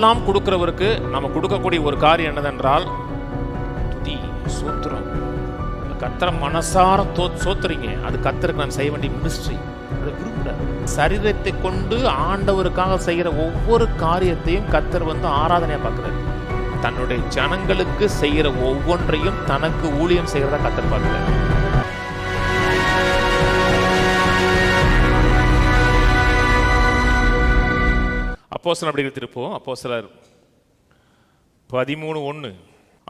இதையெல்லாம் கொடுக்கிறவருக்கு நம்ம கொடுக்கக்கூடிய ஒரு காரியம் என்னதென்றால் துதி, சோத்திரம். கர்த்தரை மனசார சோத்துறீங்க, அது கர்த்தருக்கு நான் செய்ய வேண்டிய மினிஸ்ட்ரி. அதை விரும்புகிறார். சரீரத்தை கொண்டு ஆண்டவருக்காக செய்கிற ஒவ்வொரு காரியத்தையும் கர்த்தர் ஆராதனையா பார்க்கிறார். தன்னுடைய ஜனங்களுக்கு செய்கிற ஒவ்வொன்றையும் தனக்கு ஊழியம் செய்கிறதா கர்த்தர் பார்க்கிறார். அப்போஸ்தலர் அப்படி திருப்போம். அப்போஸ்தலர் 13:1.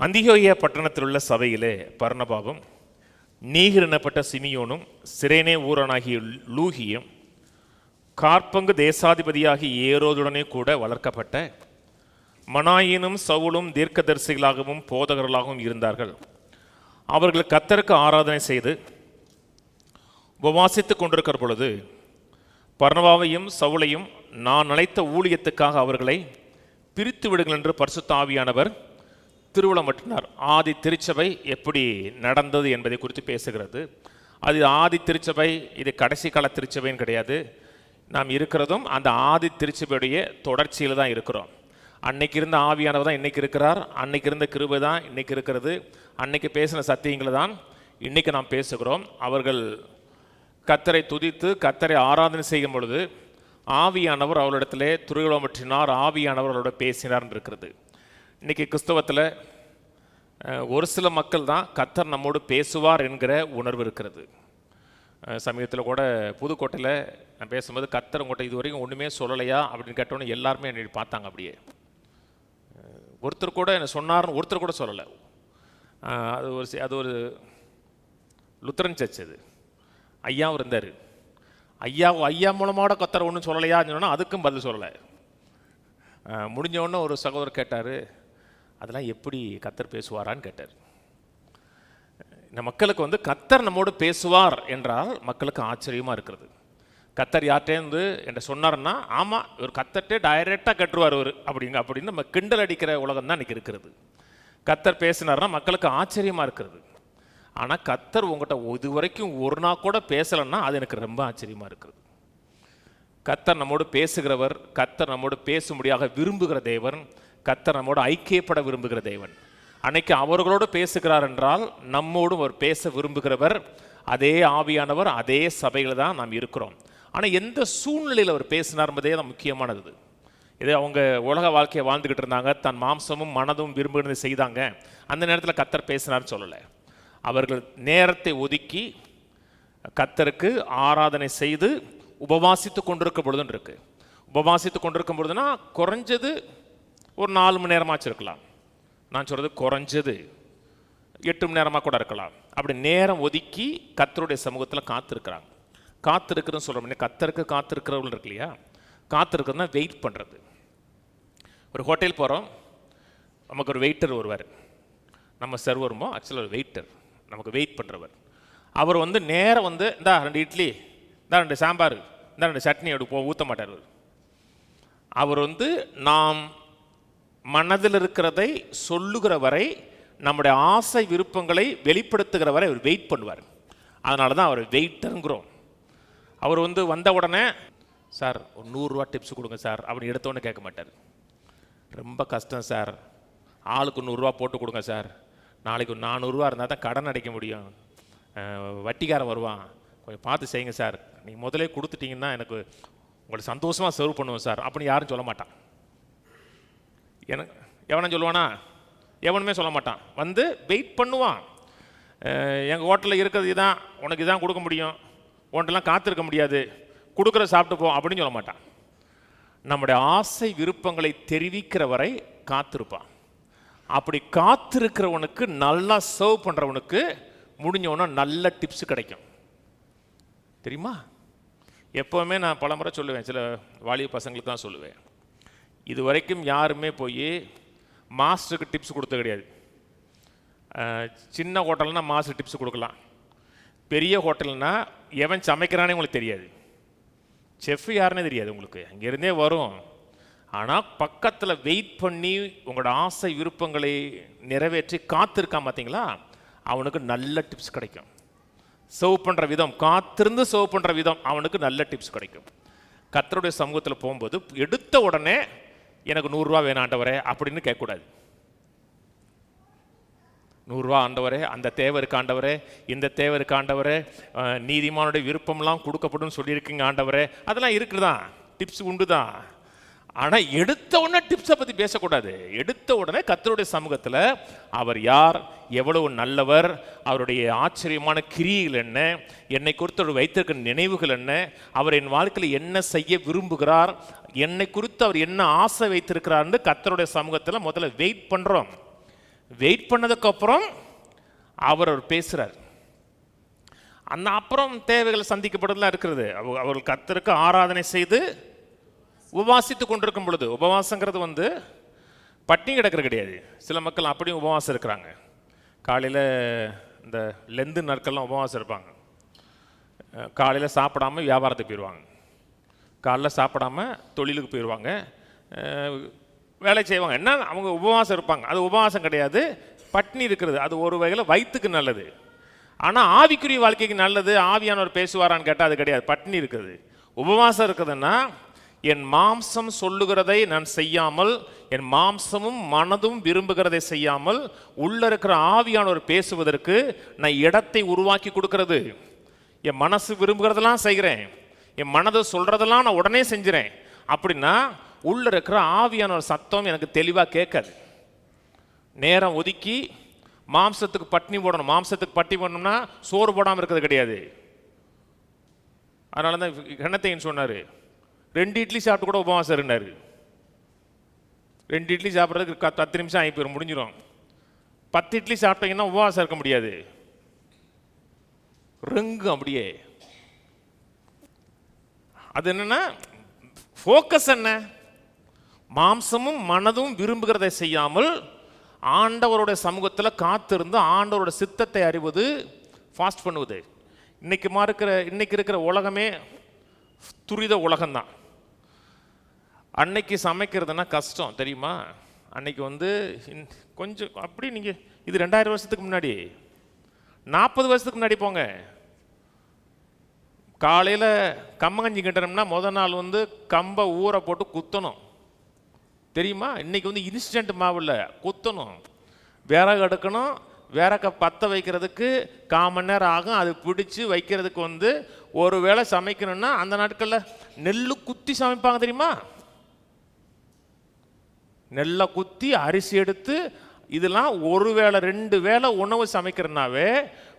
அந்தியோகியா பட்டணத்தில் உள்ள சபையிலே பர்னபாவும் நீகர் எனப்பட்ட சிமியோனும் சிரேனே ஊரனாகிய லூகியும் கார்பங்கு தேசாதிபதியாகிய ஏரோதுடனே கூட வளர்க்கப்பட்ட மனாயினும் சவுலும் தீர்க்கதரிசிகளாகவும் போதகர்களாகவும் இருந்தார்கள். அவர்கள் கர்த்தருக்கு ஆராதனை செய்து உபவாசித்துக் கொண்டிருக்கிற பொழுது பர்னபாவையும் சவுலையும் நான் அழைத்த ஊழியத்துக்காக அவர்களை பிரித்து விடுங்கள் என்று பரிசுத்த ஆவியானவர் திருவுளமற்றினார். ஆதி திருச்சபை எப்படி நடந்தது என்பதை குறித்து பேசுகிறது. அது ஆதி திருச்சபை, இது கடைசி கால திருச்சபைன்னு கிடையாது. நாம் இருக்கிறதும் அந்த ஆதி திருச்சபையுடைய தொடர்ச்சியில் தான் இருக்கிறோம். அன்னைக்கு இருந்த ஆவியானவர் தான் இன்னைக்கு இருக்கிறார். அன்னைக்கு இருந்த கிருபை தான் இன்னைக்கு இருக்கிறது. அன்னைக்கு பேசின சத்தியங்களை தான் இன்னைக்கு நாம் பேசுகிறோம். அவர்கள் கர்த்தரை துதித்து கர்த்தரை ஆராதனை செய்யும் பொழுது ஆவியானவர் அவளிடத்திலே திருவுளமற்றினார். ஆவியானவர் அவரோட பேசினார் இருக்கிறது. இன்றைக்கி கிறிஸ்தவத்தில் ஒரு சில மக்கள் தான் கர்த்தர் நம்மோடு பேசுவார் என்கிற உணர்வு இருக்கிறது. சமீபத்தில் கூட புதுக்கோட்டையில் நான் பேசும்போது கர்த்தர் உங்கள்கிட்ட இது வரைக்கும் ஒன்றுமே சொல்லலையா அப்படின்னு கேட்டோன்னு எல்லாருமே என்னை பார்த்தாங்க. அப்படியே ஒருத்தர் கூட என்ன சொன்னார்னு ஒருத்தர் கூட சொல்லலை. அது ஒரு லுத்தரன் சர்ச். அது ஐயாவும் இருந்தார். ஐயா மூலமாவோட கர்த்தர் ஒன்றும் சொல்லலையான்னு சொன்னால் அதுக்கும் பதில் சொல்லலை. முடிஞ்சவொன்னே ஒரு சகோதரர் கேட்டார், அதெல்லாம் எப்படி கர்த்தர் பேசுவாரான்னு கேட்டார். இந்த மக்களுக்கு கர்த்தர் நம்மோடு பேசுவார் என்றால் மக்களுக்கு ஆச்சரியமாக இருக்கிறது. கர்த்தர் யார்ட்டேருந்து என்ற சொன்னார்னா ஆமாம் இவர் கர்த்தர்ட்டே டைரெக்டாக கட்டுருவார் அவர் அப்படின்னு நம்ம கிண்டல் அடிக்கிற உலகம் தான் இன்றைக்கி இருக்கிறது. கர்த்தர் பேசினார்னா மக்களுக்கு ஆச்சரியமாக இருக்கிறது. ஆனால் கர்த்தர் உங்கள்கிட்ட இது வரைக்கும் ஒரு நாள் கூட பேசலைன்னா அது எனக்கு ரொம்ப ஆச்சரியமாக இருக்கிறது. கர்த்தர் நம்மோடு பேசுகிறவர், கர்த்தர் நம்மோடு பேசும்படியாக விரும்புகிற தேவன், கர்த்தர் நம்மோடு ஐக்கியப்பட விரும்புகிற தேவன். அன்னைக்கு அவர்களோடு பேசுகிறார் என்றால் நம்மோடும் அவர் பேச விரும்புகிறவர். அதே ஆவியானவர் அதே சபையில் தான் நாம் இருக்கிறோம். ஆனால் எந்த சூழ்நிலையில் அவர் பேசினார் என்பதே தான் முக்கியமானது. இதே அவங்க உலக வாழ்க்கையை வாழ்ந்துக்கிட்டு இருந்தாங்க, தன் மாம்சமும் மனதும் விரும்புகிறதை செய்தாங்க. அந்த நேரத்தில் கர்த்தர் பேசினார்னு சொல்லலை. அவர்கள் நேரத்தை ஒதுக்கி கர்த்தருக்கு ஆராதனை செய்து உபவாசித்து கொண்டிருக்கும் பொழுதுன்னு இருக்கு. உபவாசித்து கொண்டிருக்கும் பொழுதுனா குறைஞ்சது ஒரு 4 மணி நேரமாச்சு இருக்கலாம். நான் சொல்கிறது குறைஞ்சது 8 மணி நேரமாக கூட இருக்கலாம். அப்படி நேரம் ஒதுக்கி கர்த்தருடைய சமூகத்தில் காத்திருக்கிறாங்க. காத்திருக்கிறதுன்னு சொல்கிறோம். கர்த்தருக்கு காத்திருக்கிறவர்கள் இருக்கு இல்லையா, காத்திருக்கிறதுனா வெயிட் பண்ணுறது. ஒரு ஹோட்டல் போகிறோம், நமக்கு ஒரு வெயிட்டர் வருவார். நம்ம சர்வருமோ ஆக்சுவலாக ஒரு வெயிட்டர், நமக்கு வெயிட் பண்ணுறவர். அவர் நேரம் இந்தா 2 இட்லி, இந்தா 2 சாம்பார், இந்தா 2 சட்னி அப்படி ஊற்ற மாட்டார். அவர் நாம் மனதில் இருக்கிறதை சொல்லுகிற வரை, நம்முடைய ஆசை விருப்பங்களை வெளிப்படுத்துகிற வரை அவர் வெயிட் பண்ணுவார். அதனால தான் அவர் வெயிட்டருங்கிறோம். அவர் வந்த உடனே சார் ஒரு 100 ரூபா டிப்ஸ் கொடுங்க சார் அப்படின்னு எடுத்தோன்னு கேட்க மாட்டார். ரொம்ப கஷ்டம் சார், ஆளுக்கு 100 ரூபா போட்டு கொடுங்க சார், நாளைக்கு 400 ரூபா இருந்தால் தான் கடன் அடைக்க முடியும், வட்டிக்காரன் வருவான், கொஞ்சம் பார்த்து செய்யுங்க சார், நீங்கள் முதலே கொடுத்துட்டிங்கன்னா எனக்கு உங்களை சந்தோஷமாக சர்வ் பண்ணுவோம் சார் அப்படின்னு யாரும் சொல்ல மாட்டான். எனக்கு எவனும் சொல்லுவானா? எவனுமே சொல்ல மாட்டான். வெயிட் பண்ணுவான். எங்கள் ஹோட்டலில் இருக்கிறது இதான், உனக்கு இதான் கொடுக்க முடியும், உன்ட்டெல்லாம் காத்திருக்க முடியாது, கொடுக்குற சாப்பிட்டு போ அப்படின்னு சொல்ல மாட்டான். நம்முடைய ஆசை விருப்பங்களை தெரிவிக்கிற வரை காத்திருப்பான். அப்படி காத்திருக்கிறவனுக்கு, நல்லா சர்வ் பண்ணுறவனுக்கு முடிஞ்சவனா நல்ல டிப்ஸ் கிடைக்கும். தெரியுமா? எப்போவுமே நான் பல முறை சொல்லுவேன், சில வாலிப பசங்களுக்கு தான் சொல்லுவேன், இது வரைக்கும் யாருமே போய் மாஸ்டருக்கு டிப்ஸ் கொடுத்தது கிடையாது. சின்ன ஹோட்டல்னால் மாஸ்டர் டிப்ஸ் கொடுக்கலாம். பெரிய ஹோட்டல்னால் எவன் சமைக்கிறானே உங்களுக்கு தெரியாது, செஃப் யாருன்னே தெரியாது உங்களுக்கு, அங்கேருந்தே வரும். ஆனால் பக்கத்தில் வெயிட் பண்ணி உங்களோட ஆசை விருப்பங்களை நிறைவேற்றி காத்திருக்கான் பார்த்தீங்களா, அவனுக்கு நல்ல டிப்ஸ் கிடைக்கும். சர்வ் பண்ணுற விதம், காத்திருந்து சர்வ் பண்ணுற விதம், அவனுக்கு நல்ல டிப்ஸ் கிடைக்கும். கர்த்தருடைய சமூகத்தில் போகும்போது எடுத்த உடனே எனக்கு 100 ரூபா வேணும் ஆண்டவரே அப்படின்னு கேட்கக்கூடாது. 100 ரூபா ஆண்டவரே, அந்த தேவை இருக்கு ஆண்டவரே, இந்த தேவை இருக்கு ஆண்டவரே, நீதிமானுடைய விருப்பம்லாம் கொடுக்கப்படும் சொல்லியிருக்கீங்க ஆண்டவரே, அதெல்லாம் இருக்குதான், டிப்ஸ் உண்டு தான். ஆனால் எடுத்த உடனே டிப்ஸை பற்றி பேசக்கூடாது. எடுத்த உடனே கர்த்தருடைய சமூகத்தில் அவர் யார், எவ்வளவு நல்லவர், அவருடைய ஆச்சரியமான கிரியைகள் என்ன, என்னை குறித்து அவர் வைத்திருக்கிற நினைவுகள் என்ன, அவர் என் வாழ்க்கையில் என்ன செய்ய விரும்புகிறார், என்னை குறித்து அவர் என்ன ஆசை வைத்திருக்கிறார்னு கர்த்தருடைய சமூகத்தில் முதல்ல வெயிட் பண்ணுறோம். வெயிட் பண்ணதுக்கப்புறம் அவர் பேசுகிறார். அந்த அப்புறம் தேவைகள் சந்திக்கப்படுறதுலாம் இருக்கிறது. அவர்கள் கர்த்தருக்கு ஆராதனை செய்து உபவாசித்து கொண்டிருக்கும் பொழுது, உபவாசங்கிறது பட்டினி கிடக்கிறது கிடையாது. சில மக்கள் அப்படியும் உபவாசம் இருக்கிறாங்க. காலையில் இந்த லெந்து நாட்கள்லாம் உபவாசம் இருப்பாங்க. காலையில் சாப்பிடாமல் வியாபாரத்துக்கு போயிடுவாங்க, காலைல சாப்பிடாமல் தொழிலுக்கு போயிடுவாங்க, வேலை செய்வாங்க. என்ன அவங்க உபவாசம் இருப்பாங்க. அது உபவாசம் கிடையாது, பட்டினி இருக்கிறது. அது ஒரு வகையில் வயிற்றுக்கு நல்லது. ஆனால் ஆவிக்குரிய வாழ்க்கைக்கு நல்லது. ஆவியானவர் பேசுவாரான்னு கேட்டால் அது கிடையாது, பட்டினி இருக்குது. உபவாசம் இருக்குதுன்னா என் மாம்சம் சொல்லுகிறதை நான் செய்யாமல், என் மாம்சமும் மனதும் விரும்புகிறதை செய்யாமல், உள்ள இருக்கிற ஆவியானவர் பேசுவதற்கு நான் இடத்தை உருவாக்கி கொடுக்கிறது. என் மனசு விரும்புகிறதெல்லாம் செய்கிறேன், என் மனது சொல்றதெல்லாம் நான் உடனே செஞ்சுறேன் அப்படின்னா உள்ள இருக்கிற ஆவியானவர் சத்தம் எனக்கு தெளிவாக கேட்காது. நேரம் ஒதுக்கி மாம்சத்துக்கு பட்டினி போடணும். மாம்சத்துக்கு பட்டினி போடணும்னா சோறு போடாமல் இருக்கிறது கிடையாது. அதனால தான் கண்ணத்தையன் சொன்னார், 2 இட்லி சாப்பிட்டு கூட உபவாசம் இருந்தார். 2 இட்லி சாப்பிட்றதுக்கு 10 நிமிஷம் ஆகி போயிடும், முடிஞ்சிடும். 10 இட்லி சாப்பிட்டீங்கன்னா உபவாசம் இருக்க முடியாது, ரெங்கு அப்படியே. அது என்னன்னா ஃபோக்கஸ் என்ன, மாம்சமும் மனதும் விரும்புகிறதை செய்யாமல் ஆண்டவருடைய சமூகத்தில் காத்திருந்து ஆண்டவரோட சித்தத்தை அறிவது, ஃபாஸ்ட் பண்ணுவது. இன்னைக்கு இருக்கிற உலகமே துரித உலகம்தான். அன்னைக்கு சமைக்கிறதுனா கஷ்டம் தெரியுமா. அன்னைக்கு கொஞ்சம் அப்படி நீங்கள் இது 2000 வருஷத்துக்கு முன்னாடி, 40 வருஷத்துக்கு முன்னாடி போங்க. காலையில் கம்மங்கஞ்சி கிட்டணும்னா முதல் நாள் கம்பை ஊற போட்டு குத்தணும் தெரியுமா. இன்னைக்கு இன்ஸ்டன்ட் மாவில் குத்தணும், விறகு எடுக்கணும், விறக பற்ற வைக்கிறதுக்கு 1/4 மணி நேரம் ஆகும். அது பிடிச்சி வைக்கிறதுக்கு ஒரு வேளை சமைக்கணும்னா அந்த நாட்களில் நெல் குத்தி சமைப்பாங்க தெரியுமா. நெல்லை குத்தி அரிசி எடுத்து இதெல்லாம் ஒரு வேளை 2 வேளை உணவு சமைக்கிறதுனாவே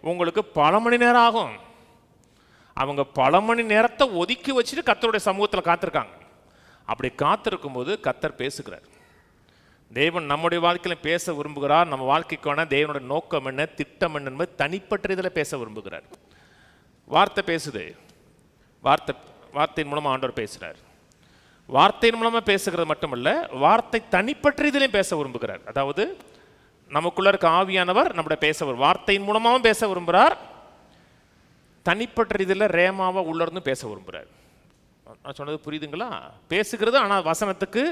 உங்களுக்கு பல மணி நேரம் ஆகும். அவங்க பல மணி நேரத்தை ஒதுக்கி வச்சுட்டு கர்த்தருடைய சமூகத்தில் காத்திருக்காங்க. அப்படி காத்திருக்கும் போது கர்த்தர் பேசுகிறார். தேவன் நம்முடைய வாழ்க்கையில் பேச விரும்புகிறார். நம்ம வாழ்க்கைக்கான தேவனுடைய நோக்கம் என்ன, திட்டம் என்ன என்பது தனிப்பட்ட இதில் பேச விரும்புகிறார். வார்த்தை பேசுது, வார்த்தையின் மூலமாக ஆண்டவர் பேசுகிறார். வார்த்தையின் மூலமாக பேசுகிறது மட்டுமல்ல, வார்த்தை தனிப்பட்ட இதிலையும் பேச விரும்புகிறார். அதாவது நமக்குள்ள இருக்க ஆவியானவர் நம்முடைய வார்த்தையின் மூலமாகவும் பேச விரும்புகிறார், தனிப்பட்ட இதில் ரேமாவை உள்ளிருந்து பேச விரும்புகிறார். நான் சொன்னது புரியுதுங்களா. பேசுகிறது ஆனால் வசனத்துக்கு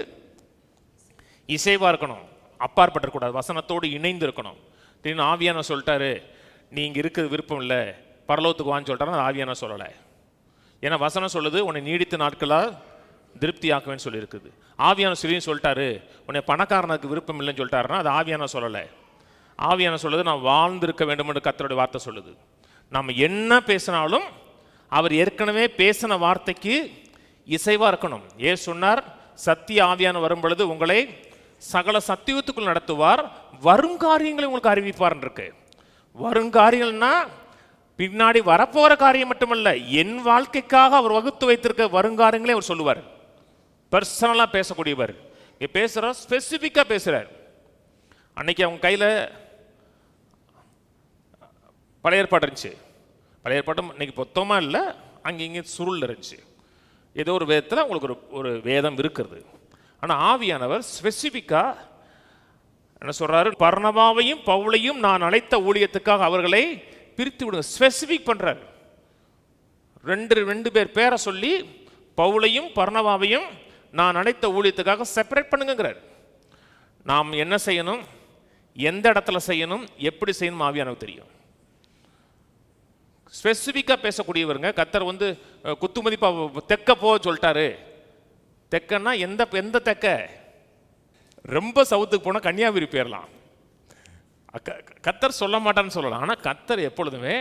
இசைவாக இருக்கணும், அப்பாற்பட்டுக்கூடாது, வசனத்தோடு இணைந்து இருக்கணும். திடீர்னு ஆவியான சொல்லிட்டாரு, நீ இங்கே இருக்கிறது விருப்பம் இல்லை, பரலோகத்துக்கு வான்னு சொல்லிட்டாரு, அது ஆவியான சொல்லலை. ஏன்னா வசனம் சொல்லுது உன்னை நீடித்த நாட்களாக திருப்தி ஆக்குவேன்னு சொல்லியிருக்குது. ஆவியான சொல்லிட்டாரு உன்னை பணக்காரனுக்கு விருப்பம் இல்லைன்னு சொல்லிட்டாருன்னா அது ஆவியான சொல்லலை. ஆவியான சொல்லுது நான் வாழ்ந்திருக்க வேண்டும் என்று கர்த்தருடைய வார்த்தை சொல்லுது. நம்ம என்ன பேசினாலும் அவர் ஏற்கனவே பேசின வார்த்தைக்கு இசைவாக இருக்கணும். சொன்னார், சத்திய ஆவியான வரும் பொழுது உங்களை சகல சத்தியத்துக்குள் நடத்துவார், வருங்காரியங்களை உங்களுக்கு அறிவிப்பார் இருக்கு. வருங்காரியங்கள்னா பின்னாடி வரப்போகிற காரியம் மட்டுமல்ல, என் வாழ்க்கைக்காக அவர் வகுத்து வைத்திருக்க வருங்காரியங்களே அவர் சொல்லுவார். பர்சனலாக பேசக்கூடியவர். பேசுகிறார், ஸ்பெசிஃபிக்காக பேசுகிறார். அன்னைக்கு அவங்க கையில் பழைய ஏற்பாடு இருந்துச்சு. பழைய ஏற்பாடு இன்னைக்கு மொத்தமாக இல்லை, அங்கே இங்கே சுருள் இருந்துச்சு. ஏதோ ஒரு வேதத்தில் உங்களுக்கு ஒரு வேதம் இருக்கிறது. ஆனால் ஆவியானவர் ஸ்பெசிஃபிக்காக என்ன சொல்கிறாரு, பர்னபாவையும் பவுலையும் நான் அழைத்த ஊழியத்துக்காக அவர்களை பிரித்து விடுங்க. ஸ்பெசிஃபிக் பண்ணுறாரு. ரெண்டு பேர் பேரை சொல்லி பவுலையும் பர்னபாவையும் நான் அழைத்த ஊழியத்துக்காக செப்பரேட் பண்ணுங்கிறார். நாம் என்ன செய்யணும், எந்த இடத்துல செய்யணும், எப்படி செய்யணும் ஆவியானவர் தெரியும். ஸ்பெசிஃபிக்காக பேசக்கூடியவருங்க. கர்த்தர் குத்துமதிப்பா தெக்க போக சொல்லிட்டாரு. தெக்கன்னா எந்த தெக்க, ரொம்ப சவுத்துக்கு போனால் கன்னியாகுமரி போயிடலாம். கர்த்தர் சொல்ல மாட்டான்னு சொல்லலாம். ஆனால் கர்த்தர் எப்பொழுதுமே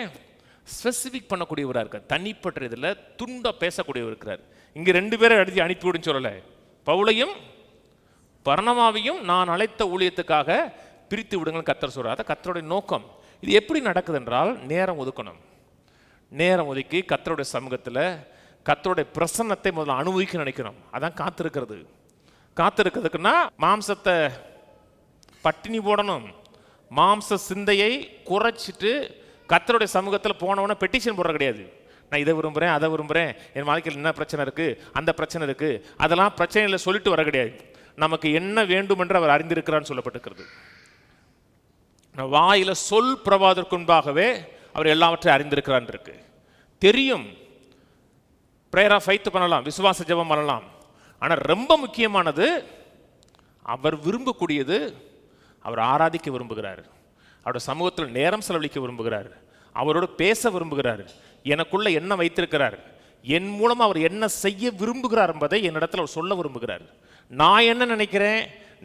ஸ்பெசிஃபிக் பண்ணக்கூடியவராக இருக்கார். தனிப்பட்ட இதில் துண்டாக பேசக்கூடியவர் இருக்கிறார். இங்கே 2 பேரை அடித்து அனுப்பிவிடுன்னு சொல்லலை. பவுலையும் பர்னபாவையும் நான் அழைத்த ஊழியத்துக்காக பிரித்து விடுங்கள் கர்த்தர் சொல்கிறார். அதை கர்த்தருடைய நோக்கம். இது எப்படி நடக்குது என்றால் நேரம் ஒதுக்கணும். நேரம் ஒதுக்கி கர்த்தருடைய சமூகத்தில் கர்த்தருடைய பிரசன்னத்தை முதல்ல அனுபவிக்க நினைக்கணும். அதான் காத்திருக்கிறது. காத்திருக்கிறதுக்குன்னா மாம்சத்தை பட்டினி போடணும். மாம்ச சிந்தையை குறைச்சிட்டு கர்த்தருடைய சமூகத்தில் போனவன பெட்டிஷன் போடுற கிடையாது. நான் இதை விரும்புகிறேன், அதை விரும்புகிறேன், என் வாழ்க்கையில் என்ன பிரச்சனை இருக்குது, அந்த பிரச்சனை இருக்குது, அதெல்லாம் பிரச்சனையில் சொல்லிட்டு வர கிடையாது. நமக்கு என்ன வேண்டும் என்று அவர் அறிந்திருக்கிறான்னு சொல்லப்பட்டிருக்கிறது. வாயில சொல் பிரவாதற்கு முன்பாகவே அவர் எல்லாவற்றையும் அறிந்திருக்கிறான் இருக்கு. தெரியும். பிரேயர் ஆஃப் ஃபெய்த் பண்ணலாம், விசுவாச ஜெபம் பண்ணலாம். ஆனால் ரொம்ப முக்கியமானது அவர் விரும்பக்கூடியது, அவர் ஆராதிக்க விரும்புகிறார், அவருடைய சமூகத்தில் நேரம் செலவழிக்க விரும்புகிறார், அவரோடு பேச விரும்புகிறார், எனக்குள்ள என்ன வைத்திருக்கிறார், என் மூலமாக அவர் என்ன செய்ய விரும்புகிறார் என்பதை என்னிடத்தில் அவர் சொல்ல விரும்புகிறார். நான் என்ன நினைக்கிறேன்,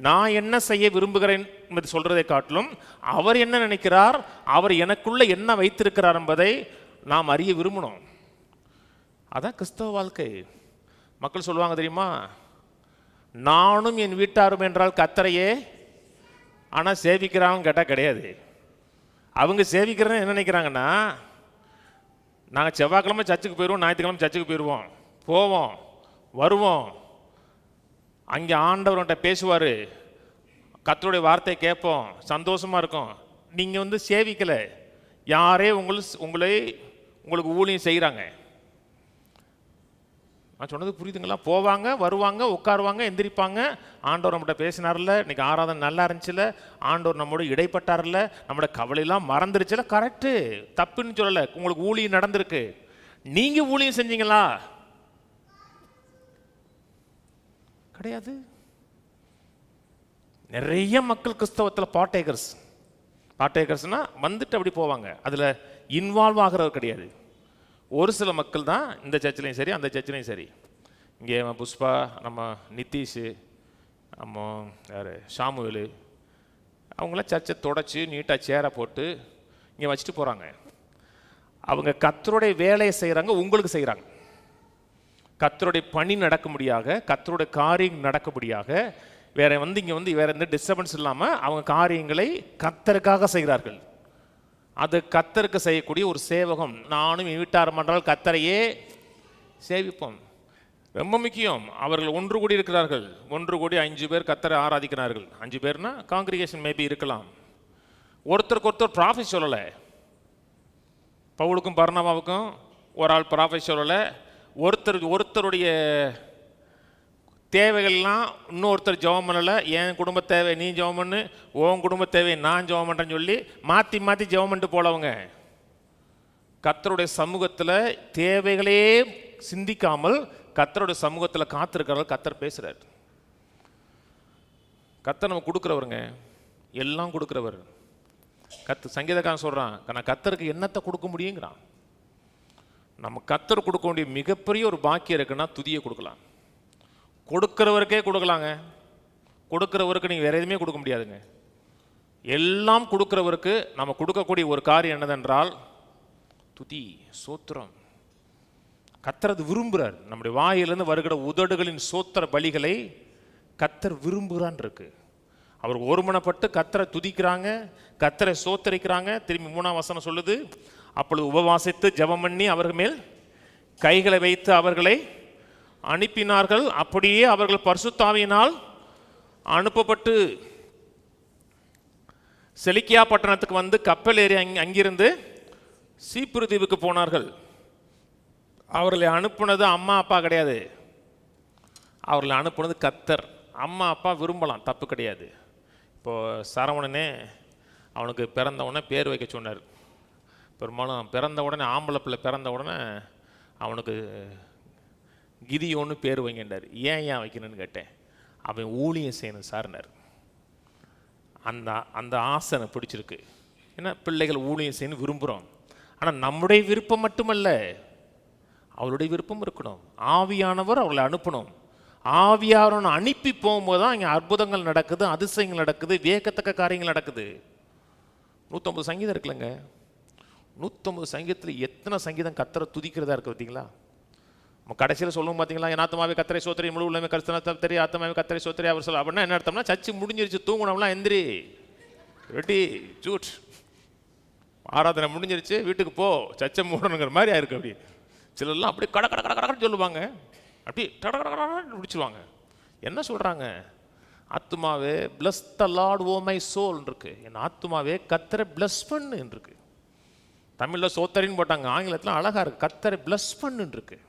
நான் என்ன செய்ய விரும்புகிறேன் என்பதை சொல்றதை காட்டிலும் அவர் என்ன நினைக்கிறார், அவர் எனக்குள்ள என்ன வைத்திருக்கிறார் என்பதை நாம் அறிய விரும்பணும். அதான் கிறிஸ்தவ வாழ்க்கை. மக்கள் சொல்லுவாங்க தெரியுமா, நானும் என் வீட்டாரும் என்றால் கர்த்தரையே, ஆனால் சேவிக்கிறாங்க கேட்டால் கிடையாது. அவங்க சேவிக்கிறேன்னு என்ன நினைக்கிறாங்கன்னா, நாங்கள் செவ்வாய்க்கிழமை சர்ச்சுக்கு போயிடுவோம், ஞாயிற்றுக்கிழமை சர்ச்சுக்கு போயிடுவோம், போவோம் வருவோம், அங்கே ஆண்டவர்கிட்ட பேசுவார், கர்த்தருடைய வார்த்தையை கேட்போம், சந்தோஷமாக இருக்கும். நீங்கள் சேவிக்கலை, யாரே உங்களுக்கு ஊழியம் செய்கிறாங்க. நான் சொன்னது புரியுதுங்களா? போவாங்க, வருவாங்க, உட்காருவாங்க, எந்திரிப்பாங்க. ஆண்டவர் நம்மகிட்ட பேசினார்ல, இன்னைக்கு ஆராதனை நல்லா இருந்துச்சுல, ஆண்டவர் நம்மோட இடைப்பட்டார்ல, நம்மளோட கவலையெல்லாம் மறந்துருச்சுல, கரெக்டு, தப்புன்னு சொல்லலை. உங்களுக்கு ஊழியம் நடந்திருக்கு. நீங்கள் ஊழியம் செஞ்சீங்களா? கிடையாது. நிறைய மக்கள் கிறிஸ்தவத்தில் பாட்டேக்கர்ஸ்னா வந்துட்டு அப்படி போவாங்க, அதில் இன்வால்வ் ஆகிறவர் கிடையாது. ஒரு சில மக்கள் தான் இந்த சர்ச்சிலையும் சரி அந்த சர்ச்சிலையும் சரி. இங்கே புஷ்பா, நம்ம நித்தீஷ், நம்ம யார் ஷாமுவேலு, அவங்களாம் சர்ச்சை தொடச்சி நீட்டாக சேரை போட்டு இங்கே வச்சுட்டு போகிறாங்க. அவங்க கர்த்தருடைய வேலையை செய்கிறாங்க, உங்களுக்கு செய்கிறாங்க. கர்த்தருடைய பணி நடக்கும்படியாக, கர்த்தருடைய காரியம் நடக்கும்படியாக, வேற இங்கே வேற எந்த டிஸ்டர்பன்ஸ் இல்லாமல் அவங்க காரியங்களை கர்த்தருக்காக செய்கிறார்கள். அது கர்த்தருக்கு செய்யக்கூடிய ஒரு சேவகம். நானும் வீட்டாரும் என்றால் கர்த்தரையே சேவிப்போம். ரொம்ப முக்கியம். அவர்கள் ஒன்று கூடி இருக்கிறார்கள். 1 கூடி 5 பேர் கர்த்தரை ஆராதிக்கிறார்கள். 5 பேர்னா காங்கிரிகேஷன் மேபி இருக்கலாம். ஒருத்தருக்கு ஒருத்தர் ப்ராஃபெட் சொல்லலை. பவுலுக்கும் பர்னபாவுக்கும் ஒரு ஆள் ப்ராஃபெட் சொல்லலை. ஒருத்தருடைய தேவைகள்லாம் இன்னொருத்தர் ஜெபம் பண்ணலை. என் குடும்ப தேவை நீ ஜெபம் பண்ணு, உன் குடும்ப தேவை நான் ஜெபம் பண்ணுறேன்னு சொல்லி மாற்றி மாற்றி ஜெபம் பண்ணிட்டு போலவங்க. கர்த்தருடைய சமூகத்தில் தேவைகளே சிந்திக்காமல் கர்த்தருடைய சமூகத்தில் காத்திருக்கிறார்கள். கர்த்தர் பேசுகிறார். கர்த்தர் நம்ம கொடுக்குறவருங்க, எல்லாம் கொடுக்குறவர். சங்கீதக்காரன் சொல்கிறான், நான் கர்த்தருக்கு என்னத்தை கொடுக்க முடியுங்கிறான். நம்ம கர்த்தர் கொடுக்க வேண்டிய மிகப்பெரிய ஒரு பாக்கியம் இருக்குன்னா துதியை கொடுக்கலாம். கொடுக்கிறவருக்கே கொடுக்கலாங்க. கொடுக்கிறவருக்கு நீங்கள் வேற எதுவுமே கொடுக்க முடியாதுங்க. எல்லாம் கொடுக்கிறவருக்கு நம்ம கொடுக்கக்கூடிய ஒரு காரியம் என்னதென்றால் துதி, சோத்திரம். கர்த்தர் விரும்புகிறார். நம்முடைய வாயிலிருந்து வருகிற உதடுகளின் சோத்திர பலிகளை கர்த்தர் விரும்புகிறான் இருக்கு. அவர் ஒருமனப்பட்டு கர்த்தரை துதிக்கிறாங்க, கர்த்தரை சோத்தரிக்கிறாங்க. திரும்பி 3ஆம் வசனம் சொல்லுது, அப்பொழுது உபவாசித்து ஜெபம் பண்ணி அவர்கள் மேல் கைகளை வைத்து அவர்களை அனுப்பினார்கள். அப்படியே அவர்கள் பரிசுத்த ஆவியினால் அனுப்பப்பட்டு செலிக்கியா பட்டணத்துக்கு கப்பல் ஏறி அங்கிருந்து சீப்புரு தீவுக்கு போனார்கள். அவர்களை அனுப்புனது அம்மா அப்பா கிடையாது, அவர்களை அனுப்புனது கர்த்தர். அம்மா அப்பா விரும்பலாம், தப்பு கிடையாது. இப்போது சரவணனே அவனுக்கு பிறந்த உடனே பேர் வைக்க சொன்னார். பெரும்பாலும் பிறந்த உடனே, ஆம்பளை பிள்ளை பிறந்த உடனே அவனுக்கு கிதியோன்னு பேர் வைங்கண்டார். ஏன் வைக்கணும்னு கேட்டேன். அவன் ஊழியம் செய்யணும் சார்னார். அந்த ஆசை எனக்கு பிடிச்சிருக்கு. ஏன்னா பிள்ளைகள் ஊழியம் செய்யணும் விரும்புகிறோம். ஆனால் நம்முடைய விருப்பம் மட்டுமல்ல, அவருடைய விருப்பம் இருக்கணும். ஆவியானவர் அவர்களை அனுப்பணும். ஆவியானவரை அனுப்பி போகும்போது தான் இங்கே அற்புதங்கள் நடக்குது, அதிசயங்கள் நடக்குது, வியக்கத்தக்க காரியங்கள் நடக்குது. 150 சங்கீதம் இருக்குல்லங்க. 150 சங்கீதத்தில் எத்தனை சங்கீதம் கர்த்தரை துதிக்கிறதா இருக்கு பார்த்தீங்களா? நம்ம கடைசியில் சொல்லுவோம் பார்த்தீங்களா, என் ஆத்துமாவே கர்த்தரை ஸ்தோத்திரி, முழு உள்ளமே கர்த்தரை ஆத்துமாவே கர்த்தரை ஸ்தோத்திரி அவர் சொல்ல. அப்படின்னா என்ன அர்த்தம்னா, சர்ச்சு முடிஞ்சிருச்சு, தூங்கணும்லாம் எந்திரி, ரெடி ஜூட், ஆராதனை முடிஞ்சிருச்சு வீட்டுக்கு போ, சர்ச்சை மூடணுங்கிற மாதிரி ஆயிருக்கு. அப்படி சிலர்லாம் அப்படி கட கட கட கடன்னு சொல்லுவாங்க, அப்படி கட கட கடன்னு முடிச்சுருவாங்க. என்ன சொல்கிறாங்க? ஆத்துமாவே bless the lord O my soul இருக்கு, என் ஆத்துமாவே கர்த்தரை பிளஸ் பண்ணு இருக்கு. தமிழில் சோத்தரின்னு போட்டாங்க, ஆங்கிலத்தில் அழகாக இருக்குது, கர்த்தரை பிளஸ் பண்ணுன்னு இருக்கு.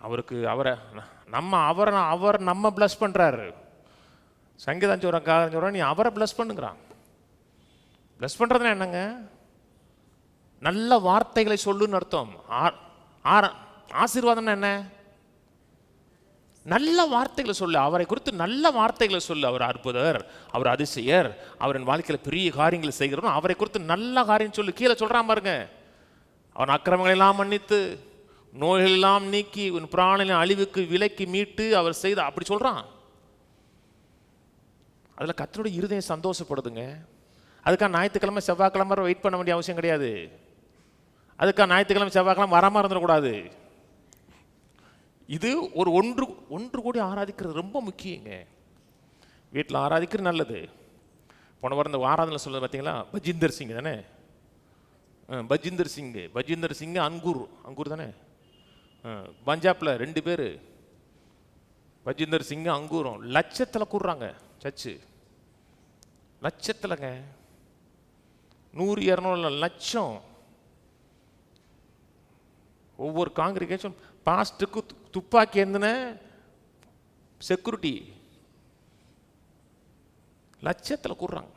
அவருக்கு அவர் நம்ம பிளஸ் பண்ணுறாரு. சங்கீதம் சொல்கிறான், நீ அவரை பிளஸ் பண்ணுங்கிறான். பிளஸ் பண்ணுறதுனா என்னங்க? நல்ல வார்த்தைகளை சொல்லுன்னு அர்த்தம். ஆசீர்வாதம்னா என்ன? நல்ல வார்த்தைகளை சொல்லு, அவரை குறித்து நல்ல வார்த்தைகளை சொல்லு. அவர் அற்புதர், அவர் அதிசயர், அவரின் வாழ்க்கையில் பெரிய காரியங்களை செய்கிறோம், அவரை குறித்து நல்ல காரியம் சொல்லு. கீழே சொல்கிறான் பாருங்க, அவன் அக்கிரமங்களை எல்லாம் மன்னித்து, நோய்கள் எல்லாம் நீக்கி, உன் பிராணனின் அழிவுக்கு விலக்கி மீட்டு அவர் செய்த, அப்படி சொல்கிறான். அதில் கர்த்தருடைய இருதயம் சந்தோஷப்படுதுங்க. அதுக்காக ஞாயிற்றுக்கிழமை செவ்வாய்க்கிழமை வெயிட் பண்ண வேண்டிய அவசியம் கிடையாது. அதுக்காக ஞாயிற்றுக்கிழமை செவ்வாய்க்கிழமை வராமல் இருந்துடக்கூடாது. இது ஒரு ஒன்று கூடி ஆராதிக்கிறது ரொம்ப முக்கியங்க. வீட்டில் ஆராதிக்கிறது நல்லது. போன வாரம் இந்த ஆராதனை சொல்லுது பார்த்தீங்களா, பஜிந்தர் சிங் தானே? பஜிந்தர் சிங் அங்கூர் தானே? பஞ்சாபில் 2 பேர், பஜிந்தர் சிங் அங்கூரும், லட்சத்தில் கூடுறாங்க சர்ச்சு. லட்சத்தில்ங்க, 100-200 லட்சம். ஒவ்வொரு காங்கிரிகேஷன் பாஸ்ட்டுக்கு துப்பாக்கி இருந்துன செக்யூரிட்டி லட்சத்தில் கூடுறாங்க.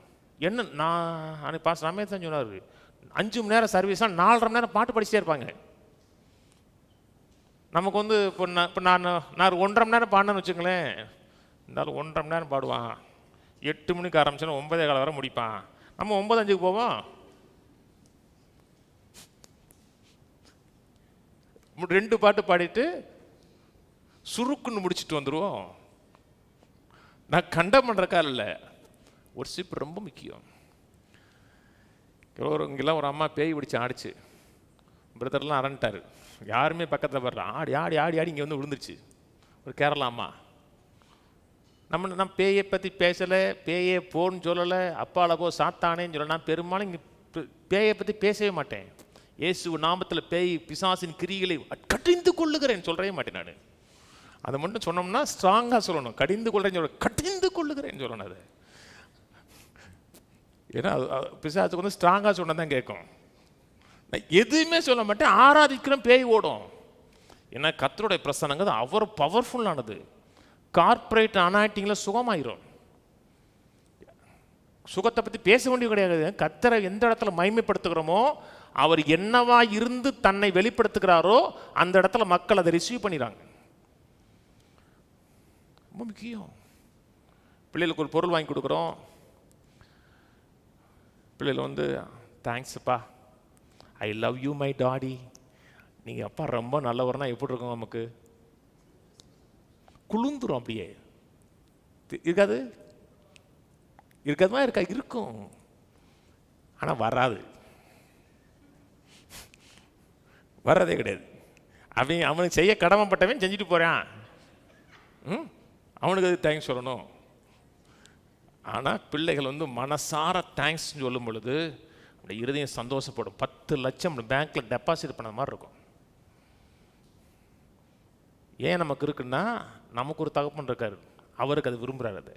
என்ன நான் பாஸ்டர் ரமேஷ் தான் சொன்னார், 5 மணி நேரம் சர்வீஸ்னா 4.5 மணி நேரம் பாட்டு படிச்சுட்டே இருப்பாங்க. நமக்கு வந்து இப்போ நான் 1.5 மணி நேரம் பாடினேன்னு வச்சுங்களேன், இருந்தாலும் 1.5 மணி நேரம் பாடுவான். 8 மணிக்கு ஆரம்பிச்சோன்னா 9:15 வரை முடிப்பான். நம்ம 9:05 போவோம். 2 பாட்டு பாடிட்டு சுருக்குன்னு முடிச்சுட்டு வந்துடுவோம். நான் கண்டம் பண்ணுறக்கால் இல்லை, ஒரு சிப் ரொம்ப முக்கியம். இங்கெல்லாம் ஒரு அம்மா பேய் பிடிச்சி ஆடிச்சு, பிரதர்லாம் அரண்டாரு, யாருமே பக்கத்தில் வர்ற, ஆடி ஆடி ஆடி ஆடி இங்கே வந்து விழுந்துருச்சு. ஒரு கேரளா அம்மா. நம்ம பேயை பற்றி பேசலை, பேயே போன்னு சொல்லலை, அப்பால போ சாத்தானேன்னு சொல்லலை. நான் பெரும்பாலும் இங்கே பேயை பற்றி பேசவே மாட்டேன். இயேசு நாமத்தில் பேய் பிசாசின் கிரிகளை கடிந்து கொள்ளுகிறேன் சொல்லவே மாட்டேன். நான் அதை மட்டும் சொன்னோம்னா ஸ்ட்ராங்காக சொல்லணும். கடிந்து கொள்றேன்னு சொல்ல, கடிந்து கொள்ளுகிறேன்னு சொல்லணும். அது ஏன்னா பிசாசுக்கு வந்து ஸ்ட்ராங்காக சொன்னால் தான் கேட்கும். நான் எதுவுமே சொல்ல மாட்டேன், ஆராதிக்கிறேன், பேய் ஓடும். ஏன்னா கர்த்தருடைய பிரசன்னங்கிறது அவர் பவர்ஃபுல்லானது. கார்பரேட் அனாயிட்டிங்கில் சுகமாயிரும். சுகத்தை பற்றி பேச வேண்டிய கிடையாது. கர்த்தரை எந்த இடத்துல மகிமைப்படுத்துகிறோமோ, அவர் என்னவா இருந்து தன்னை வெளிப்படுத்துகிறாரோ அந்த இடத்துல மக்கள் அதை ரிசீவ் பண்ணிடுறாங்க. ரொம்ப முக்கியம். பிள்ளைகளுக்கு ஒரு பொருள் வாங்கி கொடுக்குறோம், பிள்ளைகள் வந்து தேங்க்ஸ்ப்பா, I love you my daddy, நீங்கள் அப்பா ரொம்ப நல்லவர்னா எப்படி இருக்கும்? நமக்கு குளுந்துரும். அப்படியே இருக்காது? இருக்காதுமா? இருக்கும், ஆனால் வர்றதே கிடையாது. அவனுக்கு செய்ய கடமைப்பட்டவன் செஞ்சுட்டு போகிறான், அவனுக்கு அது தேங்க்ஸ் சொல்லணும். ஆனால் பிள்ளைகள் வந்து மனசார தேங்க்ஸ் சொல்லும் பொழுது அந்த இருதயம் சந்தோஷப்படும். 10 லட்சம் பேங்க்கில் டெபாசிட் பண்ண மாதிரி இருக்கும். ஏன் நமக்கு இருக்குன்னா, நமக்கு ஒரு தகப்பன் இருக்காரு, அவருக்கு அது விரும்புகிறார். அது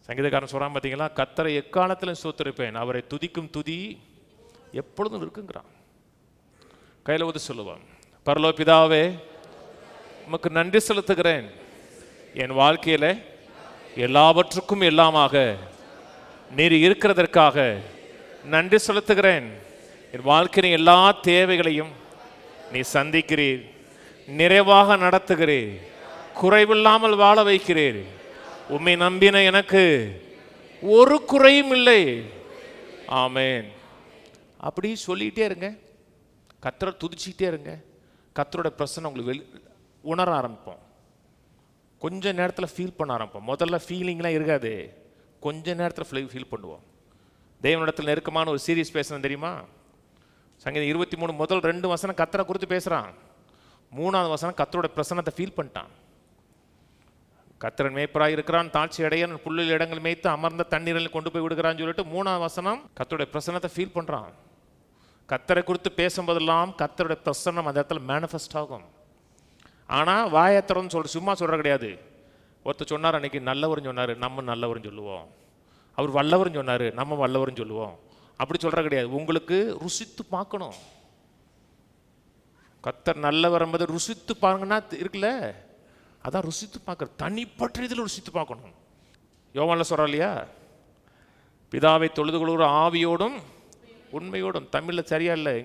சங்கீதக்காரன் சொல்கிறான் பார்த்தீங்களா, கர்த்தரை எக்காலத்திலும் ஸ்தோத்திரிப்பேன், அவரை துதிக்கும் துதி எப்பொழுதும் இருக்குங்கிறான். கையில் ஊதி சொல்லுவான், பரலோக பிதாவே உமக்கு நன்றி செலுத்துகிறேன், என் வாழ்க்கையில் எல்லாவற்றுக்கும் எல்லாமாக நீர் இருக்கிறதற்காக நன்றி செலுத்துகிறேன். என் வாழ்க்கையின் எல்லா தேவைகளையும் நீ சந்திக்கிறீர், நிறைவாக நடத்துகிறீர், குறைவில்லாமல் வாழ வைக்கிறீர். உம்மை நம்பின எனக்கு ஒரு குறையும் இல்லை. ஆமேன். அப்படி சொல்லிகிட்டே இருங்க, கர்த்தரை துதிச்சிக்கிட்டே இருங்க. கர்த்தரோட பிரசன்னம் உங்களுக்கு உணர ஆரம்பிப்போம். கொஞ்ச நேரத்தில் ஃபீல் பண்ண ஆரம்பிப்போம். முதல்ல ஃபீலிங்லாம் இருக்காது, கொஞ்ச நேரத்தில் ஃபீல் பண்ணுவோம். தேவனிடத்தில் நெருக்கமான ஒரு சீரியஸ் பேசுறது தெரியுமா? சங்கீதம் 23 முதல் 2 வசனம் கர்த்தரை குறித்து பேசுகிறான். 3வது வசனம் கர்த்தரோட பிரசன்னத்தை ஃபீல் பண்ணிட்டான். கர்த்தரன் மேய்ப்பராய் இருக்கிறான், தாழ்ச்சி அடையன், புல்லில் இடங்கள் மேய்த்து அமர்ந்த தண்ணீரில் கொண்டு போய் விடுகிறான்னு சொல்லிட்டு 3வது வசனம் கர்த்தருடைய பிரசன்னத்தை ஃபீல் பண்ணுறான். கர்த்தரை குறித்து பேசும்போதெல்லாம் கர்த்தருடைய பிரசன்னம் அந்த இடத்துல மேனிஃபெஸ்ட் ஆகும். ஆனால் வாயத்திறன்னு சும்மா சொல்கிற கிடையாது. ஒருத்தர் சொன்னார் அன்னைக்கு, நல்லவர்னு சொன்னார், நம்ம நல்லவர்னு சொல்லுவோம். அவர் வல்லவர்னு சொன்னார், நம்ம வல்லவர்னு சொல்லுவோம். அப்படி சொல்கிற கிடையாது. உங்களுக்கு ருசித்து பார்க்கணும். கர்த்தர் நல்லவர் என்பதை ருசித்து பாருங்கன்னா இருக்குல்ல, அதான் ருசித்து பார்க்குற, தனிப்பட்ட இதில் ருசித்து பார்க்கணும். யோவான்ல சொல்கிறா இல்லையா, பிதாவை தொழுது கொள்கிற ஆவியோடும் உண்மையோடும். தமிழில் சரியா இல்லை,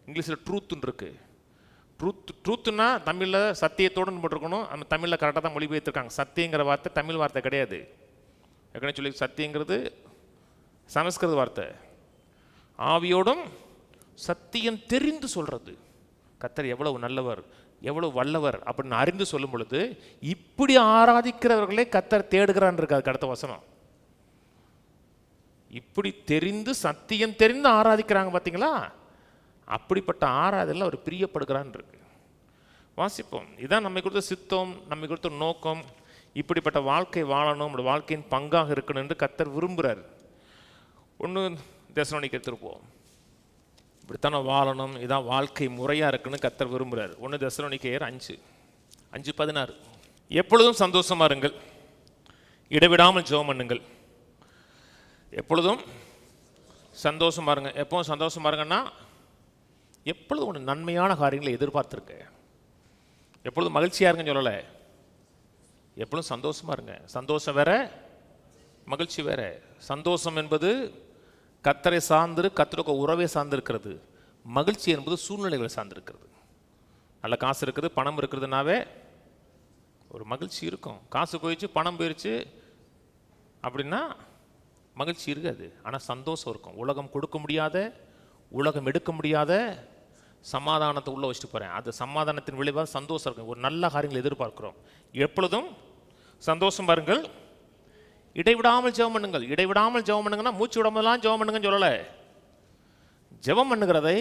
இங்கிலீஷில் ட்ரூத்துன்னு இருக்கு. ட்ரூத்துன்னா தமிழில் சத்தியத்தோடுன்னு போட்டிருக்கணும். நம்ம தமிழில் கரெக்டாக தான் மொழிபெயர்த்திருக்காங்க. சத்தியங்கிற வார்த்தை தமிழ் வார்த்தை கிடையாது. ஏற்கனவே சொல்லி, சத்தியங்கிறது சமஸ்கிருத வார்த்தை. ஆவியோடும் சத்தியம் தெரிந்து சொல்கிறது. கர்த்தர் எவ்வளவு நல்லவர், எவ்வளவு வல்லவர் அப்படின்னு அறிந்து சொல்லும் பொழுது, இப்படி ஆராதிக்கிறவர்களே கர்த்தர் தேடுகிறான் இருக்காது அடுத்த வசனம். இப்படி தெரிந்து சத்தியம் தெரிந்து ஆராதிக்கிறாங்க பார்த்தீங்களா, அப்படிப்பட்ட ஆராதனையில் அவர் பிரியப்படுகிறான் இருக்கு. வாசிப்போம். இதான் நம்மை கொடுத்த சித்தம், நம்மை கொடுத்த நோக்கம். இப்படிப்பட்ட வாழ்க்கை வாழணும், நம்முடைய வாழ்க்கையின் பங்காக இருக்கணும் என்று கர்த்தர் விரும்புகிறார். 1 தெசலோனிக்கேயர் திருப்போம். இப்படித்தானே வாழணும், இதான் வாழ்க்கை முறையாக இருக்குன்னு கர்த்தர் விரும்புகிறார். 1 தெசலோனிக்கேயர் 5:16. எப்பொழுதும் சந்தோஷமா இருங்கள், இடைவிடாமல் ஜெபம் பண்ணுங்கள். எப்பொழுதும் சந்தோஷமா இருங்க. எப்பவும் சந்தோஷமா இருங்கன்னா, எப்பொழுதும் ஒன்று நன்மையான காரியங்களை எதிர்பார்த்துருக்க. எப்பொழுதும் மகிழ்ச்சியாக இருங்கன்னு சொல்லலை, எப்பொழுதும் சந்தோஷமா இருங்க. சந்தோஷம் வேற, மகிழ்ச்சி வேற. சந்தோஷம் என்பது கர்த்தரை சார்ந்து, கர்த்தருக்கு உறவை சார்ந்திருக்கிறது. மகிழ்ச்சி என்பது சூழ்நிலைகளை சார்ந்திருக்கிறது. நல்ல காசு இருக்குது, பணம் இருக்கிறதுனாவே ஒரு மகிழ்ச்சி இருக்கும். காசு போயிடுச்சு, பணம் போயிடுச்சு அப்படின்னா மகிழ்ச்சி இருக்காது. ஆனால் சந்தோஷம் இருக்கும். உலகம் கொடுக்க முடியாத, உலகம் எடுக்க முடியாத சமாதானத்தை உள்ள வச்சுட்டு போகிறேன். அது சமாதானத்தின் விளைவாக சந்தோஷம் இருக்கும். ஒரு நல்ல காரியங்களை எதிர்பார்க்கிறோம். எப்பொழுதும் சந்தோஷம் பாருங்கள், இடைவிடாமல் ஜெபம் பண்ணுங்கள். இடைவிடாமல் ஜெபம் பண்ணுங்கன்னா மூச்சு விடாமலாம் ஜெபம் பண்ணுங்கன்னு சொல்லலை. ஜெபம் பண்ணுகிறதை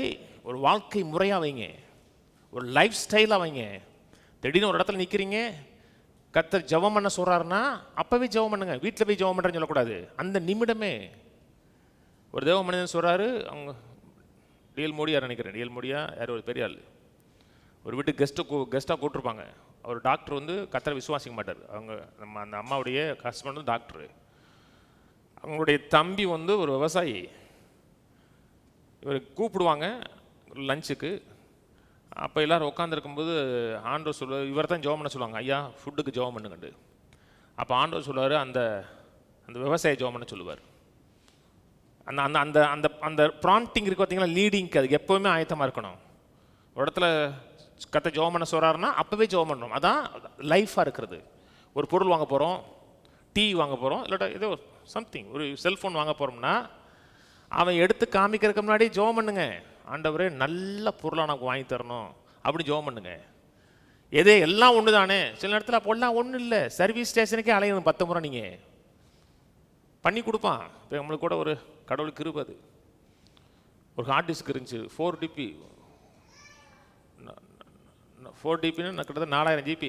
ஒரு வாழ்க்கை முறையாக வைங்க, ஒரு லைஃப் ஸ்டைலாக வைங்க. திடீர்னு ஒரு இடத்துல நிற்கிறீங்க, கர்த்தர் ஜெபம் பண்ண சொல்கிறாருன்னா அப்போவே ஜெபம் பண்ணுங்க. வீட்டில் போய் ஜெபம் பண்ணுறேன்னு சொல்லக்கூடாது. அந்த நிமிடமே ஒரு தேவ மனிதன் சொல்கிறாரு, அவங்க டிஎல் மோடியார் நினைக்கிறேன், டிஎல் மோடியா யார், ஒரு பெரிய ஆள், ஒரு வீட்டுக்கு கெஸ்ட்டாக கூப்பிட்ருப்பாங்க. அவர் டாக்டர் வந்து கர்த்தரை விசுவாசிக்க மாட்டார். அவங்க நம்ம அந்த அம்மாவுடைய ஹஸ்பண்ட் வந்து டாக்டரு, அவங்களுடைய தம்பி வந்து ஒரு விவசாயி. இவர் கூப்பிடுவாங்க லஞ்சுக்கு. அப்போ எல்லோரும் உட்காந்துருக்கும்போது ஆண்டவர் சொல்லுவார், இவர் தான் ஜெபம் பண்ண சொல்லுவாங்க, ஐயா ஃபுட்டுக்கு ஜெபம் பண்ணுங்கண்டு. அப்போ ஆண்டவர் சொல்லுவார், அந்த அந்த விவசாய ஜெபம் பண்ண சொல்லுவார். அந்த அந்த அந்த அந்த அந்த ப்ராம்ப்டிங் இருக்குது பார்த்தீங்களா, லீடிங்க்கு அதுக்கு எப்போவுமே ஆயத்தமாக இருக்கணும். ஒரு இடத்துல கர்த்தர் ஜெபம் பண்ண சொல்கிறாருன்னா அப்போவே ஜெபம் பண்ணணும். அதான் லைஃபாக இருக்கிறது. ஒரு பொருள் வாங்க போகிறோம், டிவி வாங்க போகிறோம், இல்லாட்டா ஏதோ சம்திங், ஒரு செல்ஃபோன் வாங்க போகிறோம்னா அவன் எடுத்து காமிக்கிறதுக்கு முன்னாடி ஜெபம் பண்ணுங்க, ஆண்டவரே நல்ல பொருளாக நமக்கு வாங்கி தரணும் அப்படி ஜெபம் பண்ணுங்க. எதே எல்லாம் ஒன்று தானே. சில நேரத்தில் அப்போல்லாம் ஒன்றும் இல்லை, சர்வீஸ் ஸ்டேஷனுக்கே அலையணும் 10 முறை நீங்கள் பண்ணி கொடுப்பான். இப்போ நம்மளுக்கு கூட ஒரு கடவுளுக்கு இருப்பது ஒரு ஹார்ட் டிஸ்க் இருந்துச்சு, 4 டிபின்னு கிட்டத்தட்ட 4000 GB.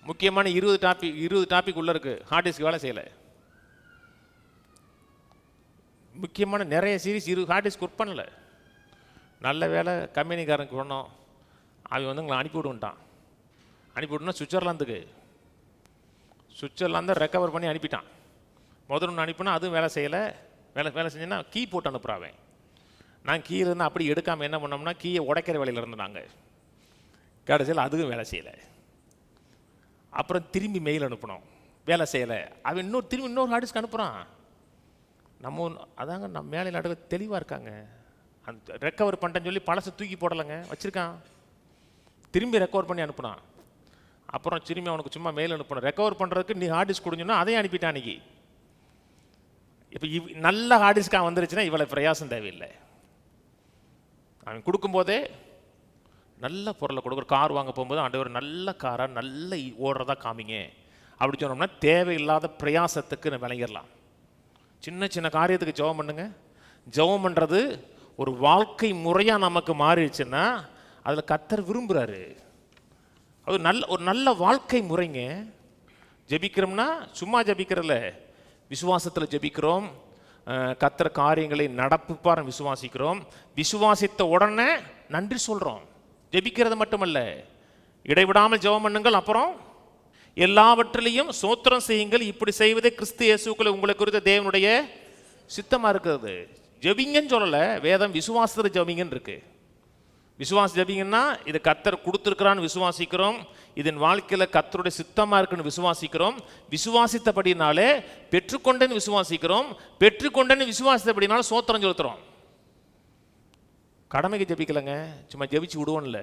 முக்கியமான 20 டாபிக் உள்ளே இருக்குது. ஹார்ட் டிஸ்க் வேலை செய்யலை. முக்கியமான நிறைய சீரீஸ் 20 ஹார்ட் டிஸ்க் ஒர்க் பண்ணலை. நல்ல வேலை கம்பெனிக்காரனுக்கு சொன்னோம், அவன் வந்து எங்களை அனுப்பிவிடுன்ட்டான். அனுப்பிவிட்டுனா சுவிட்சர்லாந்து ரெக்கவர் பண்ணி அனுப்பிட்டான். முதல்ல ஒன்று அனுப்பினா அதுவும் வேலை செய்யலை. வேலை செஞ்சேன்னா கீ போட்டு அனுப்புகிறாவேன். நான் கீழே இருந்து அப்படி எடுக்காமல் என்ன பண்ணோம்னா கீயை உடைக்கிற வேலையில் இருந்து நாங்கள் கடைசியில் அதுவும் வேலை செய்யலை. அப்புறம் திரும்பி மெயில் அனுப்பினோம், வேலை செய்யலை. அவன் திரும்பி இன்னொரு ஹார்ட் டிஸ்க் அனுப்புகிறான். நம்ம அதாங்க நம்ம மேலே நடுவ தெளிவாக இருக்காங்க. அந்த ரெக்கவர் பண்ணிட்டேன்னு சொல்லி பழசை தூக்கி போடலைங்க, வச்சுருக்கான். திரும்பி ரெக்கவர் பண்ணி அனுப்புனான். அப்புறம் திரும்பி அவனுக்கு சும்மா மெயில் அனுப்பணும், ரெக்கவர் பண்ணுறதுக்கு நீ ஹார்ட் டிஸ்க் கொடுங்கன்னா அதையும் அனுப்பிட்டான் அன்றைக்கி. இப்போ நல்ல ஹார்ட் டிஸ்காக வந்துருச்சுன்னா இவ்வளோ பிரயாசம் தேவையில்லை. அவன் கொடுக்கும்போதே நல்ல பொருளை கொடுக்குற. கார் வாங்க போகும்போது ஆண்டவர் நல்ல காராக நல்ல ஓடுறதா காமிங்க அப்படி சொன்னோம்னா தேவையில்லாத பிரயாசத்துக்கு விளங்கிடலாம். சின்ன சின்ன காரியத்துக்கு ஜெபம் பண்ணுங்க. ஜெபம் பண்ணுறது ஒரு வாழ்க்கை முறையாக நமக்கு மாறிடுச்சுன்னா அதில் கர்த்தர் விரும்புகிறாரு. அது ஒரு நல்ல வாழ்க்கை முறைங்க. ஜெபிக்கிறோம்னா சும்மா ஜெபிக்கிறதில்ல, விசுவாசத்தில் ஜெபிக்கிறோம். கர்த்தர் காரியங்களை நடப்பிப்பார் விசுவாசிக்கிறோம். விசுவாசித்த உடனே நன்றி சொல்கிறோம். ஜெபிக்கிறது மட்டுமல்ல, இடைவிடாமல் ஜெபம் பண்ணுங்கள். அப்புறம் எல்லாவற்றிலையும் ஸ்தோத்திரம் செய்யுங்கள், இப்படி செய்வதே கிறிஸ்து இயேசுக்குள்ள உங்களை குறித்த தேவனுடைய சித்தமாக இருக்கிறது. ஜெபிங்கன்னு சொல்லலை வேதம், விசுவாசத்தில் ஜெபிங்கன்னு இருக்கு. விசுவாசம் ஜெபிங்கன்னா இது கர்த்தர் கொடுத்துருக்கிறான்னு விசுவாசிக்கிறோம். இதன் வாழ்க்கையில் கர்த்தருடைய சித்தமாக இருக்குன்னு விசுவாசிக்கிறோம். விசுவாசித்தபடினாலே பெற்றுக்கொண்டேன்னு விசுவாசிக்கிறோம். பெற்றுக்கொண்டேன்னு விசுவாசித்தபடினால ஸ்தோத்திரம் செலுத்துறோம். கடமைக்கு ஜெபிக்கலைங்க, சும்மா ஜெபிச்சு விடுவோம்ல.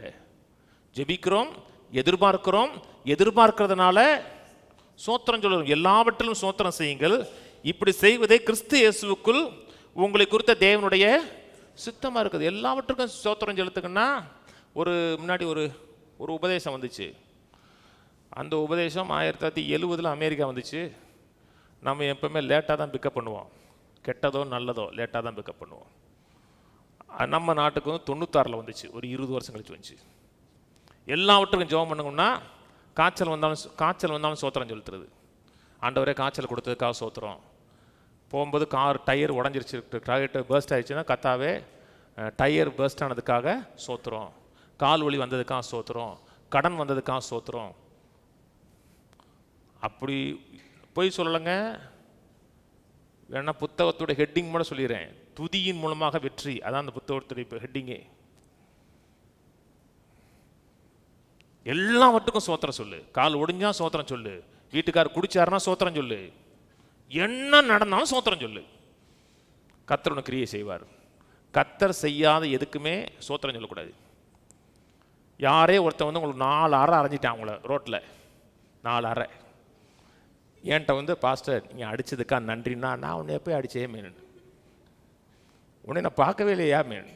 ஜெபிக்கிறோம், எதிர்பார்க்கிறோம், எதிர்பார்க்கிறதுனால ஸ்தோத்திரம் சொல்லுவோம். எல்லாவற்றிலும் ஸ்தோத்திரம் செய்யுங்கள், இப்படி செய்வதே கிறிஸ்து இயேசுவுக்குள் உங்களை குறித்த தேவனுடைய சித்தமாக இருக்குது. எல்லாவற்றுக்கும் ஸ்தோத்திரம் செலுத்துங்கன்னா முன்னாடி ஒரு உபதேசம் வந்துச்சு. அந்த உபதேசம் 1970 அமெரிக்கா வந்துச்சு. நம்ம எப்பவுமே லேட்டாக தான் பிக்கப் பண்ணுவோம். கெட்டதோ நல்லதோ லேட்டாக தான் பிக்கப் பண்ணுவோம். நம்ம நாட்டுக்கு 96 வந்துச்சு, ஒரு 20 வருஷம் கழிச்சு வந்துச்சு. எல்லாவற்றுக்கும் ஜெபம் பண்ணுங்கன்னா காய்ச்சல் வந்தாலும் ஸ்தோத்திரம் செலுத்துறது. ஆண்டவரே காய்ச்சல் கொடுத்ததுக்காக ஸ்தோத்திரம். போகும்போது கார் டயர் உடஞ்சிருச்சு, டயர் பர்ஸ்ட் ஆயிடுச்சுன்னா கர்த்தாவே டயர் பர்ஸ்ட் ஆனதுக்காக ஸ்தோத்திரம். கால் வலி வந்ததுக்காக ஸ்தோத்திரம். கடன் வந்ததுக்காக ஸ்தோத்திரம். அப்படி போய் சொல்லலைங்க. வேணா புத்தகத்தோட ஹெட்டிங் கூட சொல்லிடுறேன், துதியின் மூலமாக வெற்றி. அதான் அந்த புத்தகத்துடைய ஹெட்டிங்கே. எல்லாவற்றுக்கும் ஸ்தோத்திரம் சொல்லு. கால் ஒடிஞ்சா ஸ்தோத்திரம் சொல்லு. வீட்டுக்காரர் குடிச்சாருன்னா ஸ்தோத்திரம் சொல்லு. என்ன நடந்தாலும் ஸ்தோத்திரம் சொல்லு. கர்த்தர் உனக்கு கிரியை செய்வார். கர்த்தர் செய்யாத எதுக்குமே ஸ்தோத்திரம் சொல்லக்கூடாது. யாரே ஒருத்தன் உங்களுக்கு 4 அறை அரைஞ்சிட்டான், உங்களை ரோட்டில் 4 அறை. என்கிட்ட பாஸ்டர் நீங்கள் அடித்ததுக்கா நன்றின்னா, நான் உன்னை எப்போ அடித்தே மேன், உன்னை நான் பார்க்கவே இல்லையா மேன்.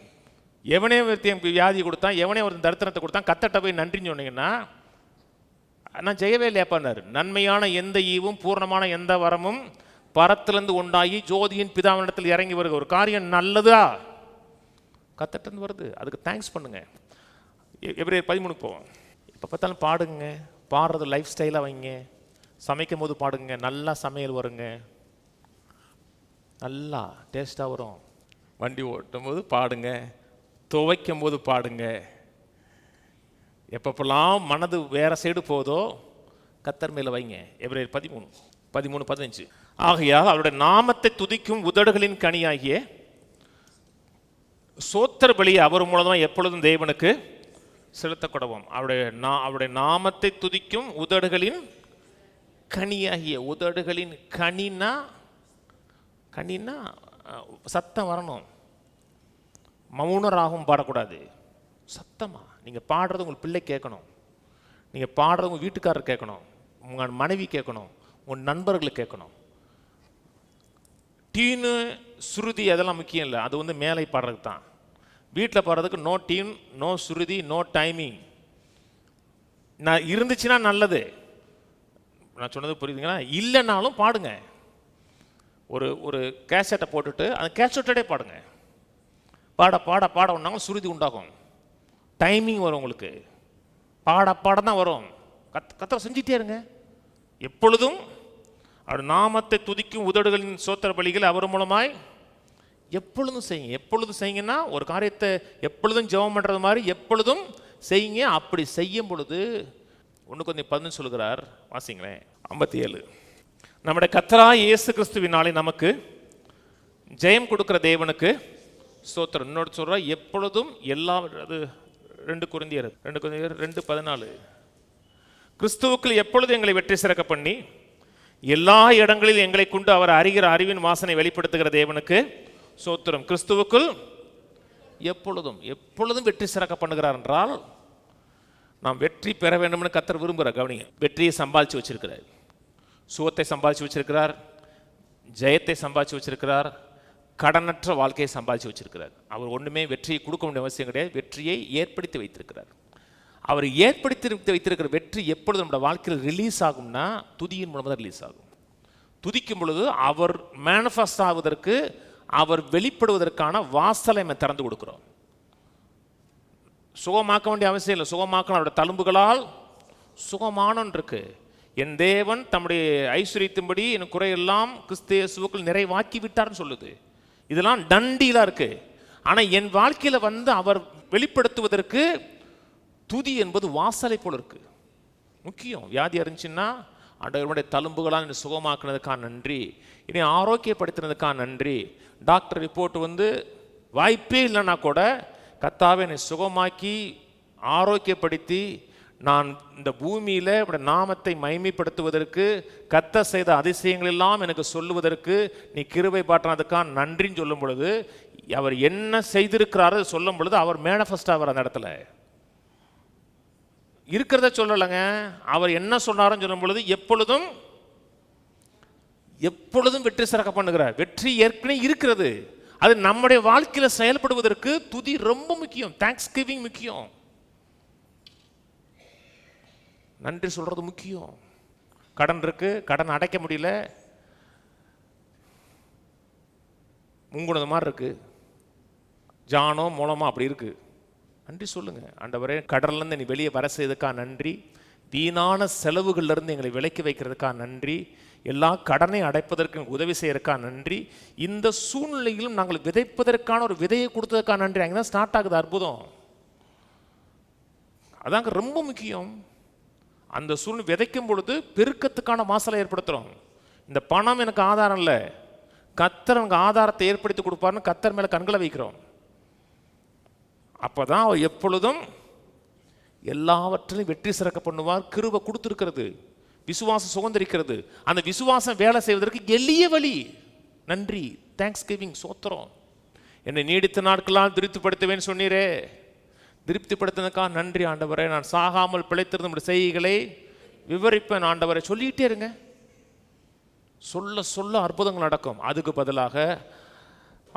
எவனே ஒருத்தன் வியாதி கொடுத்தான், எவனே ஒருத்தன் தரித்திரத்தை கொடுத்தான், கர்த்தர்ட்ட போய் நன்றின்னு சொன்னீங்கன்னா நான் செய்யவே இல்லையாப்பார். நன்மையான எந்த ஈவும் பூர்ணமான எந்த வரமும் பரத்திலிருந்து உண்டாகி ஜோதியின் பிதாவினிடத்தில் இறங்கி வருகிற ஒரு காரியம் நல்லதா கர்த்தர்ட்ட வருது, அதுக்கு தேங்க்ஸ் பண்ணுங்க. எபிரேயர் 13 போவோம். இப்போ பார்த்தாலும் பாடுங்க. பாடுறது லைஃப் ஸ்டைலாக வைங்க. சமைக்கும் போது பாடுங்க, நல்லா சமையல் வருங்க, நல்லா டேஸ்ட்டாக வரும். வண்டி ஓட்டும் போது பாடுங்க, துவைக்கும் போது பாடுங்க. எப்பப்பெல்லாம் மனது வேற சைடு போதோ கர்த்தர் மேலே வைங்க. எபிரேயர் 13:15. ஆகையால் அவருடைய நாமத்தை துதிக்கும் உதடுகளின் கனியாகிய சோத்திர பலியை அவர் மூலமாக எப்பொழுதும் தேவனுக்கு செலுத்தக்கூடவும். அவருடைய நாமத்தை துதிக்கும் உதடுகளின் கனியாகிய. உதடுகளின் கனினா சத்தம் வரணும். மௌன ராகம் பாடக்கூடாது, சத்தமா. நீங்கள் பாடுறது உங்கள் பிள்ளை கேட்கணும், நீங்கள் பாடுறது உங்கள் வீட்டுக்காரர் கேட்கணும், உங்கள் மனைவி கேட்கணும், உங்கள் நண்பர்களுக்கு கேட்கணும். டீனு சுருதி அதெல்லாம் முக்கியம் இல்லை, அது மேலே பாடுறதுக்கு தான். வீட்டில் பாடுறதுக்கு நோ டீன், நோ சுருதி, நோ டைமிங். நான் இருந்துச்சுன்னா நல்லது, நான் சொன்னது புரியுதுங்களா? இல்லைனாலும் பாடுங்க. ஒரு கேசட்டை போட்டுட்டு அந்த கேசட்டே பாடுங்க. பாட பாட பாட ஒன்றாலும் சுருதி உண்டாகும், டைமிங் வரும் உங்களுக்கு. பாட பாட தான் வரும். கர்த்தரை செஞ்சிட்டே இருங்க. எப்பொழுதும் அவர் நாமத்தை துதிக்கும் உதடுகளின் சோத்திர பலிகள் அவர் மூலமாய் எப்பொழுதும் செய்யுங்க. எப்பொழுதும் செய்யுங்கன்னா ஒரு காரியத்தை எப்பொழுதும் ஜெபம் பண்ணுறது மாதிரி எப்பொழுதும் செய்யுங்க. அப்படி செய்யும் பொழுது 1 சொல்லுகிறார், வாசிங்களேன். 57. நம்முடைய கர்த்தராகிய இயேசு கிறிஸ்துவினாலே நமக்கு ஜெயம் கொடுக்கிற தேவனுக்கு ஸ்தோத்திரம். இன்னொரு சொல்ற எப்பொழுதும் எல்லா, அது 2 கொரிந்தியர் 2:14. கிறிஸ்துவுக்குள் எப்பொழுதும் எங்களை வெற்றி சிறக்க பண்ணி எல்லா இடங்களிலும் எங்களை கொண்டு அவர் அறிகிற அறிவின் வாசனை வெளிப்படுத்துகிற தேவனுக்கு ஸ்தோத்திரம். கிறிஸ்துவுக்குள் எப்பொழுதும் வெற்றி சிறக்க பண்ணுகிறார் என்றால் நாம் வெற்றி பெற வேண்டும்னு கர்த்தர் விரும்புகிறார். கவனிங்க, வெற்றியை சம்பாதிச்சு வச்சிருக்கிறார், சுகத்தை சம்பாதிச்சு வச்சிருக்கிறார், ஜெயத்தை சம்பாதிச்சு வச்சிருக்கிறார், கடனற்ற வாழ்க்கையை சம்பாதிச்சு வச்சிருக்கிறார். அவர் ஒன்றுமே வெற்றியை கொடுக்க வேண்டிய அவசியம் கிடையாது, வெற்றியை ஏற்படுத்தி வைத்திருக்கிறார். அவர் ஏற்படுத்தி வைத்திருக்கிற வெற்றி எப்பொழுது நம்முடைய வாழ்க்கையில் ரிலீஸ் ஆகும்னா துதியின் மூலமாக தான் ரிலீஸ் ஆகும். துதிக்கும் பொழுது அவர் மேனிஃபெஸ்ட் ஆவதற்கு, அவர் வெளிப்படுவதற்கான வாசலை நம்ம திறந்து கொடுக்குறோம். சுகமாக்க வேண்டிய அவசியம் இல்லை. சுகமாக்க அவருடைய தழும்புகளால் சுகமானோன் இருக்கு. என் தேவன் தம்முடைய ஐஸ்வரியத்தின்படி என் குறையெல்லாம் கிறிஸ்து இயேசுவுக்குள் நிறைவாக்கி விட்டார்னு சொல்லுது. இதெல்லாம் டண்டீலாக இருக்கு. ஆனால் என் வாழ்க்கையில் வந்து அவர் வெளிப்படுத்துவதற்கு துதி என்பது வாசலை போல இருக்கு. முக்கியம். வியாதி இருந்துச்சுன்னா ஆண்டவருடைய தழும்புகளால் என்னை சுகமாக்குனதுக்காக நன்றி, என்னை ஆரோக்கியப்படுத்தினதுக்காக நன்றி. டாக்டர் ரிப்போர்ட் வந்து வாய்ப்பே இல்லைன்னா கூட கர்த்தாவே என்னை சுகமாக்கி ஆரோக்கியப்படுத்தி நான் இந்த பூமியில் உடைய நாமத்தை மகிமைப்படுத்துவதற்கு கர்த்தர் செய்த அதிசயங்கள் எல்லாம் எனக்கு சொல்லுவதற்கு நீ கிருபை பாட்டினதுக்காக நன்றின்னு சொல்லும் பொழுது, அவர் என்ன செய்திருக்கிறாரு சொல்லும் பொழுது அவர் மேனிஃபெஸ்ட் ஆவார். அந்த இடத்துல இருக்கிறத சொல்லலைங்க, அவர் என்ன சொன்னாருன்னு சொல்லும் பொழுது எப்பொழுதும் எப்பொழுதும் வெற்றி சிறக்க பண்ணுகிறார். வெற்றி ஏற்கனவே இருக்கிறது. அது நம்முடைய வாழ்க்கையில் செயல்படுவதற்கு துதி ரொம்ப முக்கியம். தேங்க்ஸ் கிவிங் முக்கியம். நன்றி சொல்றது முக்கியம். கடன் இருக்கு, கடன் அடைக்க முடியல, முங்குனது மாதிரி இருக்கு, ஜானோ மூலமா அப்படி இருக்கு, நன்றி சொல்லுங்க. ஆண்டவரே, கடல்லேருந்து நீ வெளியே வர செய்ததுக்காக நன்றி, வீணான செலவுகள்லேருந்து எங்களை விலக்கி வைக்கிறதுக்காக நன்றி, எல்லா கடனை அடைப்பதற்கு உதவி செய்யறதுக்காக நன்றி, இந்த சூழ்நிலையிலும் நாங்கள் விதைப்பதற்கான ஒரு விதையை கொடுத்ததுக்காக நன்றி. அங்கே தான் ஸ்டார்ட் ஆகுது அற்புதம். அதாங்க ரொம்ப முக்கியம். அந்த சூழ்நிலை விதைக்கும் பொழுது பெருக்கத்துக்கான வாசலை ஏற்படுத்துகிறோம். இந்த பணம் எனக்கு ஆதாரம் இல்லை, கர்த்தர் எனக்கு ஆதாரத்தை ஏற்படுத்தி கொடுப்பாருன்னு கர்த்தர் மேலே கண்களை வைக்கிறோம். அப்போ தான் அவர் எப்பொழுதும் எல்லாவற்றிலும் வெற்றி சிறக்க பண்ணுவார். கிருபை கொடுத்துருக்கிறது, விசுவாசம் சுதந்திரிக்கிறது. அந்த விசுவாசம் வேலை செய்வதற்கு எளிய வழி நன்றி, தேங்க்ஸ் கிவிங், சோத்திரம். என்னை நீடித்த நாட்களால் திருப்திப்படுத்துவேன்னு சொன்னீரே, திருப்திப்படுத்தினதுக்காக நன்றி ஆண்டவரே. நான் சாகாமல் பிழைத்திருந்த நம்முடைய செய்திகளை விவரிப்பேன் ஆண்டவரை. சொல்லிகிட்டே இருங்க, சொல்ல சொல்ல அற்புதங்கள் நடக்கும். அதுக்கு பதிலாக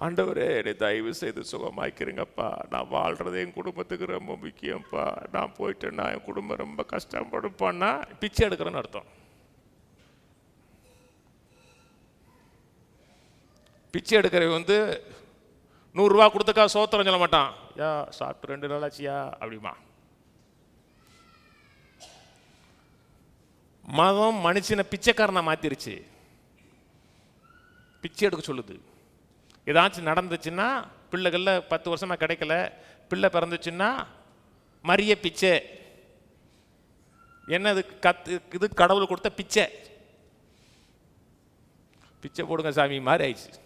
ஆண்டவரே என்னை தயவு செய்து சுகமாக்கிறீங்கப்பா, நான் வாழ்கிறது என் குடும்பத்துக்கு ரொம்ப முக்கியம்ப்பா, நான் போயிட்டேன்னா என் குடும்பம் ரொம்ப கஷ்டப்படுப்பான்னா பிச்சை எடுக்கிறேன்னு அர்த்தம். பிச்சை எடுக்கிறவங்க வந்து 100 ரூபா கொடுத்தக்கா சோத்திரம் சொல்ல மாட்டான். யா சாப்பிட்டு 2 நாள் ஆச்சியா அப்படிமா. மதம் மனுஷனை பிச்சைக்காரனை மாத்திருச்சு, பிச்சை எடுக்க சொல்லுது. ஏதாச்சும் நடந்துச்சுன்னா, பிள்ளைகள்ல 10 வருஷமா கிடைக்கல, பிள்ளை பிறந்துச்சுன்னா மரிய பிச்சை. என்னது இது கடவுள் கொடுத்த பிச்சை. பிச்சை போடுங்க சாமி மாதிரி ஆயிடுச்சு.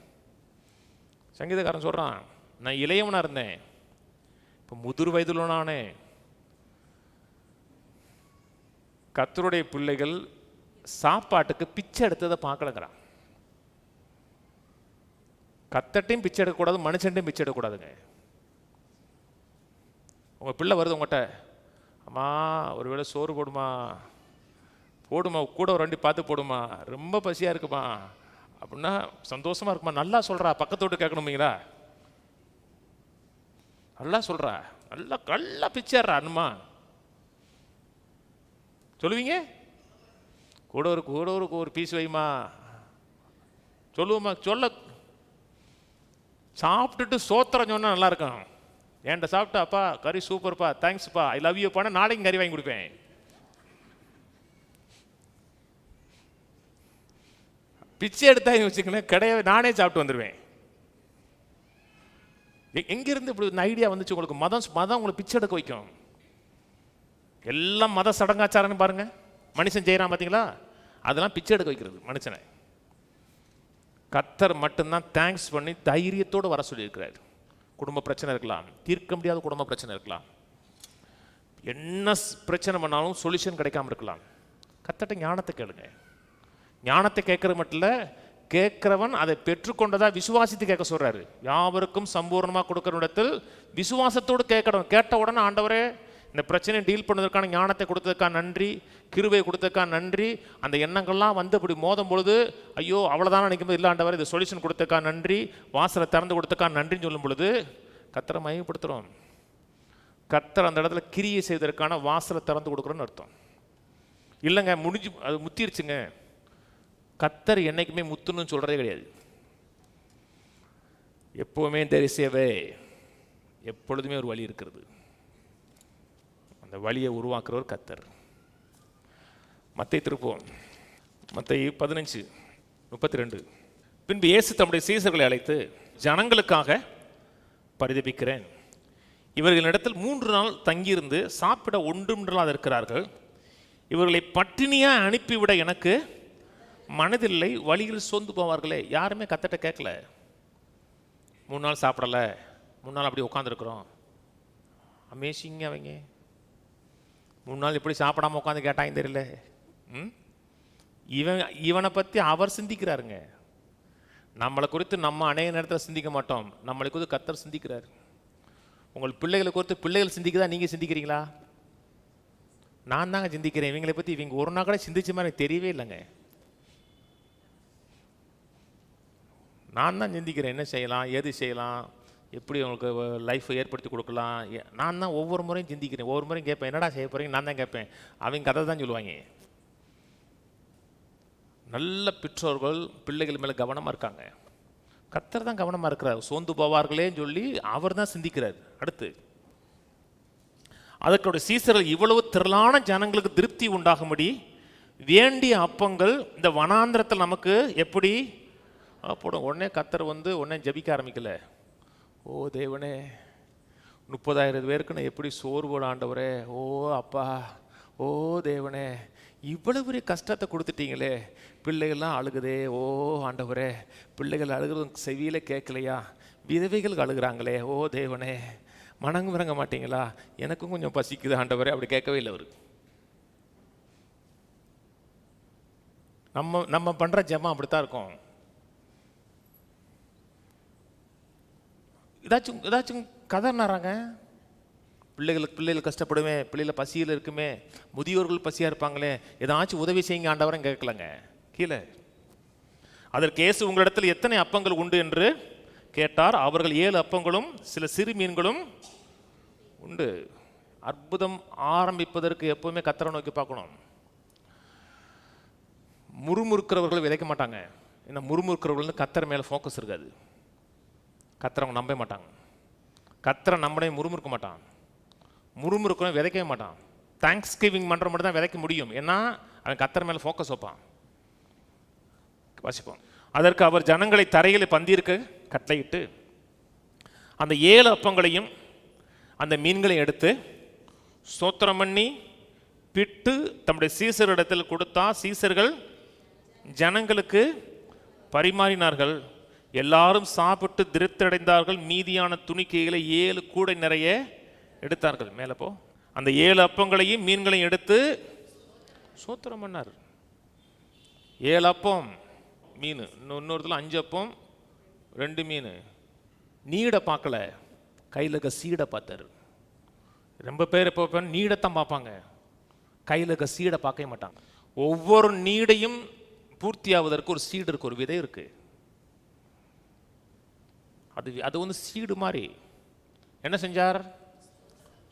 சங்கீதக்காரன் சொல்றான், நான் இளையவனா இருந்தேன், இப்போ முதிர் வயதுலனானே. கர்த்தருடைய பிள்ளைகள் சாப்பாட்டுக்கு பிச்சை எடுத்ததை பார்க்கலங்கிறான். கத்தட்டையும் பிச்சை எடுக்கக்கூடாது, மனுஷன்ட்டையும் பிச்சை எடுக்கக்கூடாதுங்க. உங்கள் பிள்ளை வருது உங்கள்கிட்ட, அம்மா ஒருவேளை சோறு போடுமா, போடுமா, கூட ஒரு 2 பார்த்து போடுமா, ரொம்ப பசியாக இருக்குமா அப்படின்னா சந்தோஷமாக இருக்குமா, நல்லா சொல்கிறா, பக்கத்தோட்டு கேட்கணுமீங்களா, நல்லா சொல்கிறா, நல்லா நல்லா பிச்சைடுறா அண்ணுமா சொல்லுவீங்க. கூட ஒரு பீஸ் வைமா சொல்லுவோமா. சொல்ல சாப்பிட்டுட்டு சோத்திரம் சொன்னால் நல்லா இருக்கும். என்கிட்ட சாப்பிட்டா அப்பா கறி சூப்பர்ப்பா, தேங்க்ஸ்ப்பா, ஐ லவ் யூ பண்ண நாளைக்கு கறி வாங்கி கொடுப்பேன். பிச்சை எடுத்தா வச்சுக்கணும் கிடையாது, நானே சாப்பிட்டு வந்துடுவேன். எங்கிருந்து இப்படி ஒரு ஐடியா வந்துச்சு உங்களுக்கு? மதம் உங்களை பிச்சை எடுக்க வைக்கும். எல்லாம் மத சடங்காச்சாரன்னு பாருங்க, மனுஷன் செய்யறான் பார்த்தீங்களா, அதெல்லாம் பிச்சை எடுக்க வைக்கிறது மனுஷனை. கர்த்தர் மட்டும்தான் தேங்க்ஸ் பண்ணி தைரியத்தோடு வர சொல்லியிருக்கிறார். குடும்ப பிரச்சனை இருக்கலாம், தீர்க்க முடியாத குடும்ப பிரச்சனை இருக்கலாம், என்ன பிரச்சனை பண்ணாலும் சொல்யூஷன் கிடைக்காம இருக்கலாம். கர்த்தர்ட்ட ஞானத்தை கேளுங்க. ஞானத்தை கேட்கறது மட்டும் இல்லை, கேட்கிறவன் அதை பெற்றுக்கொண்டதா விசுவாசித்து கேட்க சொல்றாரு. யாவருக்கும் சம்பூர்ணமாக கொடுக்கிற இடத்தில் விசுவாசத்தோடு கேட்கணும். கேட்ட உடனே ஆண்டவரே இந்த பிரச்சனையை டீல் பண்ணதற்கான ஞானத்தை கொடுத்ததுக்காக நன்றி, கிருபையை கொடுத்ததுக்காக நன்றி. அந்த எண்ணங்கள்லாம் வந்து அப்படி மோதும் பொழுது ஐயோ அவ்வளோதான் நினைக்கும் போது இல்லை ஆண்டவர் இது சொல்யூஷன் கொடுத்ததுக்காக நன்றி, வாசலை திறந்து கொடுத்ததுக்காக நன்றின்னு சொல்லும் பொழுது கர்த்தரை மகிமைப்படுத்துகிறோம். கர்த்தர் அந்த இடத்துல கிரியை செய்வதற்கான வாசலை திறந்து கொடுக்குறோன்னு அர்த்தம். இல்லைங்க முடிஞ்சு அது முத்திருச்சுங்க. கர்த்தர் என்னைக்குமே முத்துன்னு சொல்கிறதே கிடையாது. எப்போவுமே தெரிசேவே, எப்பொழுதுமே ஒரு வழி இருக்கிறது. அந்த வழியை உருவாக்குறவர் கர்த்தர். மத்தேயு திருப்போம். மத்தேயு 15:32. பின்பு இயேசு தம்முடைய சீசர்களை அழைத்து, ஜனங்களுக்காக பரிதபிக்கிறேன். இவர்களிடத்தில் 3 நாள் தங்கியிருந்து சாப்பிட ஒன்றுமில்லாது இருக்கிறார்கள். இவர்களை பட்டினியா அனுப்பிவிட எனக்கு மனதில்லை, வழியில் சோர்ந்து போவார்களே. யாருமே கர்த்தர்ட்ட கேட்கல. 3 நாள் சாப்பிடலை, 3 நாள் அப்படி உட்காந்துருக்குறோம். அமேசிங்க. அவங்க 3 நாள் எப்படி சாப்பிடாம உட்காந்து கேட்டாங்க தெரியல. இவனை பற்றி அவர் சிந்திக்கிறாருங்க. நம்மளை குறித்து நம்ம அநேக நேரத்தில் சிந்திக்க மாட்டோம். நம்மளை குறித்து கர்த்தர் சிந்திக்கிறார். உங்கள் பிள்ளைகளை குறித்து பிள்ளைகள் சிந்திக்குதா, நீங்கள் சிந்திக்கிறீங்களா? நான் தாங்க சிந்திக்கிறேன். இவங்களை பற்றி இவங்க ஒரு நாள் கூட சிந்திச்ச மாதிரி எனக்கு தெரியவே இல்லைங்க. நான் தான் சிந்திக்கிறேன். என்ன செய்யலாம், ஏது செய்யலாம், எப்படி உங்களுக்கு லைஃப்பை ஏற்படுத்தி கொடுக்கலாம். நான் தான் ஒவ்வொரு முறையும் சிந்திக்கிறேன். ஒவ்வொரு முறையும் கேட்பேன், என்னடா செய்ய போகிறீங்க? நான் தான் கேட்பேன். அவங்க கதை தான் சொல்லுவாங்க. நல்ல பெற்றோர்கள் பிள்ளைகள் மேலே கவனமாக இருக்காங்க. கர்த்தர் தான் கவனமாக இருக்கிறார். சோர்ந்து போவார்களேன்னு சொல்லி அவர் தான் சிந்திக்கிறார். அடுத்து, அதற்குடைய சீசர்கள் இவ்வளவு திரளான ஜனங்களுக்கு திருப்தி உண்டாகும்படி வேண்டிய அப்பங்கள் இந்த வனாந்திரத்தில் நமக்கு எப்படி போடும். உடனே கர்த்தர் உடனே ஜபிக்க ஆரம்பிக்கல. ஓ தேவனே, 30,000 பேருக்கு நான் எப்படி சோறு போட ஆண்டவரே. ஓ அப்பா, ஓ தேவனே, இவ்வளவு பெரிய கஷ்டத்தை கொடுத்துட்டீங்களே, பிள்ளைகள்லாம் அழுகுதே. ஓ ஆண்டவரே, பிள்ளைகள் அழுகிறது செவியில கேட்கலையா, விதவைகள் அழுகிறாங்களே. ஓ தேவனே, மனங்கு மிறங்க மாட்டீங்களா, எனக்கும் கொஞ்சம் பசிக்குது ஆண்டவரே. அப்படி கேட்கவே இல்லை அவர். நம்ம பண்ணுற ஜெபம் அப்படித்தான் இருக்கும். ஏதாச்சும் கதறினாராங்க. பிள்ளைகள் கஷ்டப்படுமே, பிள்ளைகள் பசியில் இருக்குமே, முதியோர்கள் பசியாக இருப்பாங்களே, ஏதாச்சும் உதவி செய்யுங்க ஆண்டவரை கேட்கலங்க. கீழே அதற்கு இயேசு, உங்களிடத்தில் எத்தனை அப்பங்கள் உண்டு என்று கேட்டார். அவர்கள் 7 அப்பங்களும் சில சிறு மீன்களும் உண்டு. அற்புதம் ஆரம்பிப்பதற்கு எப்பவுமே கர்த்தரை நோக்கி பார்க்கணும். முறுமுறுக்கிறவர்கள் விதைக்க மாட்டாங்க. ஏன்னா முறுமுறுக்கிறவர்கள் கர்த்தர் மேலே ஃபோக்கஸ் இருக்காது. கர்த்தரை அவங்க நம்ப மாட்டாங்க. கர்த்தரை நம்மளே முறுமுறுக்க மாட்டான். முறுமுறுக்கிறவன் விதைக்கவே மாட்டான். தேங்க்ஸ் கிவிங் பண்ணுற மட்டும் தான் விதைக்க முடியும். ஏன்னா அவன் கர்த்தர் மேலே ஃபோக்கஸ் வைப்பான். வாசிப்போம். அதற்கு அவர் ஜனங்களை தரையில் பந்தியிருக்க கட்டளையிட்டு அந்த 7 அப்பங்களையும் அந்த மீன்களையும் எடுத்து ஸ்தோத்திரம் பண்ணி பிட்டு தம்முடைய சீசரிடத்தில் கொடுத்தா, சீசர்கள் ஜனங்களுக்கு பரிமாறினார்கள். எல்லாரும் சாப்பிட்டு திருப்தியடைந்தார்கள். மீதியான துணிக்கைகளை 7 கூடை நிறைய எடுத்தார்கள். மேலே போ. அந்த 7 அப்பங்களையும் மீன்களையும் எடுத்து ஸ்தோத்திரம் பண்ணார். 7 அப்பம் மீன், இன்னொருத்துல 5 அப்பம் 2 மீன். நீடை பார்க்கல, கையில் இருக்க சீடை பார்த்தாரு. ரொம்ப பேர் இப்போ நீடைத்தான் பார்ப்பாங்க, கையில் இருக்க சீடை பார்க்க மாட்டாங்க. ஒவ்வொரு நீடையும் பூர்த்தியாவதற்கு ஒரு சீடு இருக்கு, ஒரு விதை இருக்கு. அது சீடு மாதிரி. என்ன செஞ்சார்?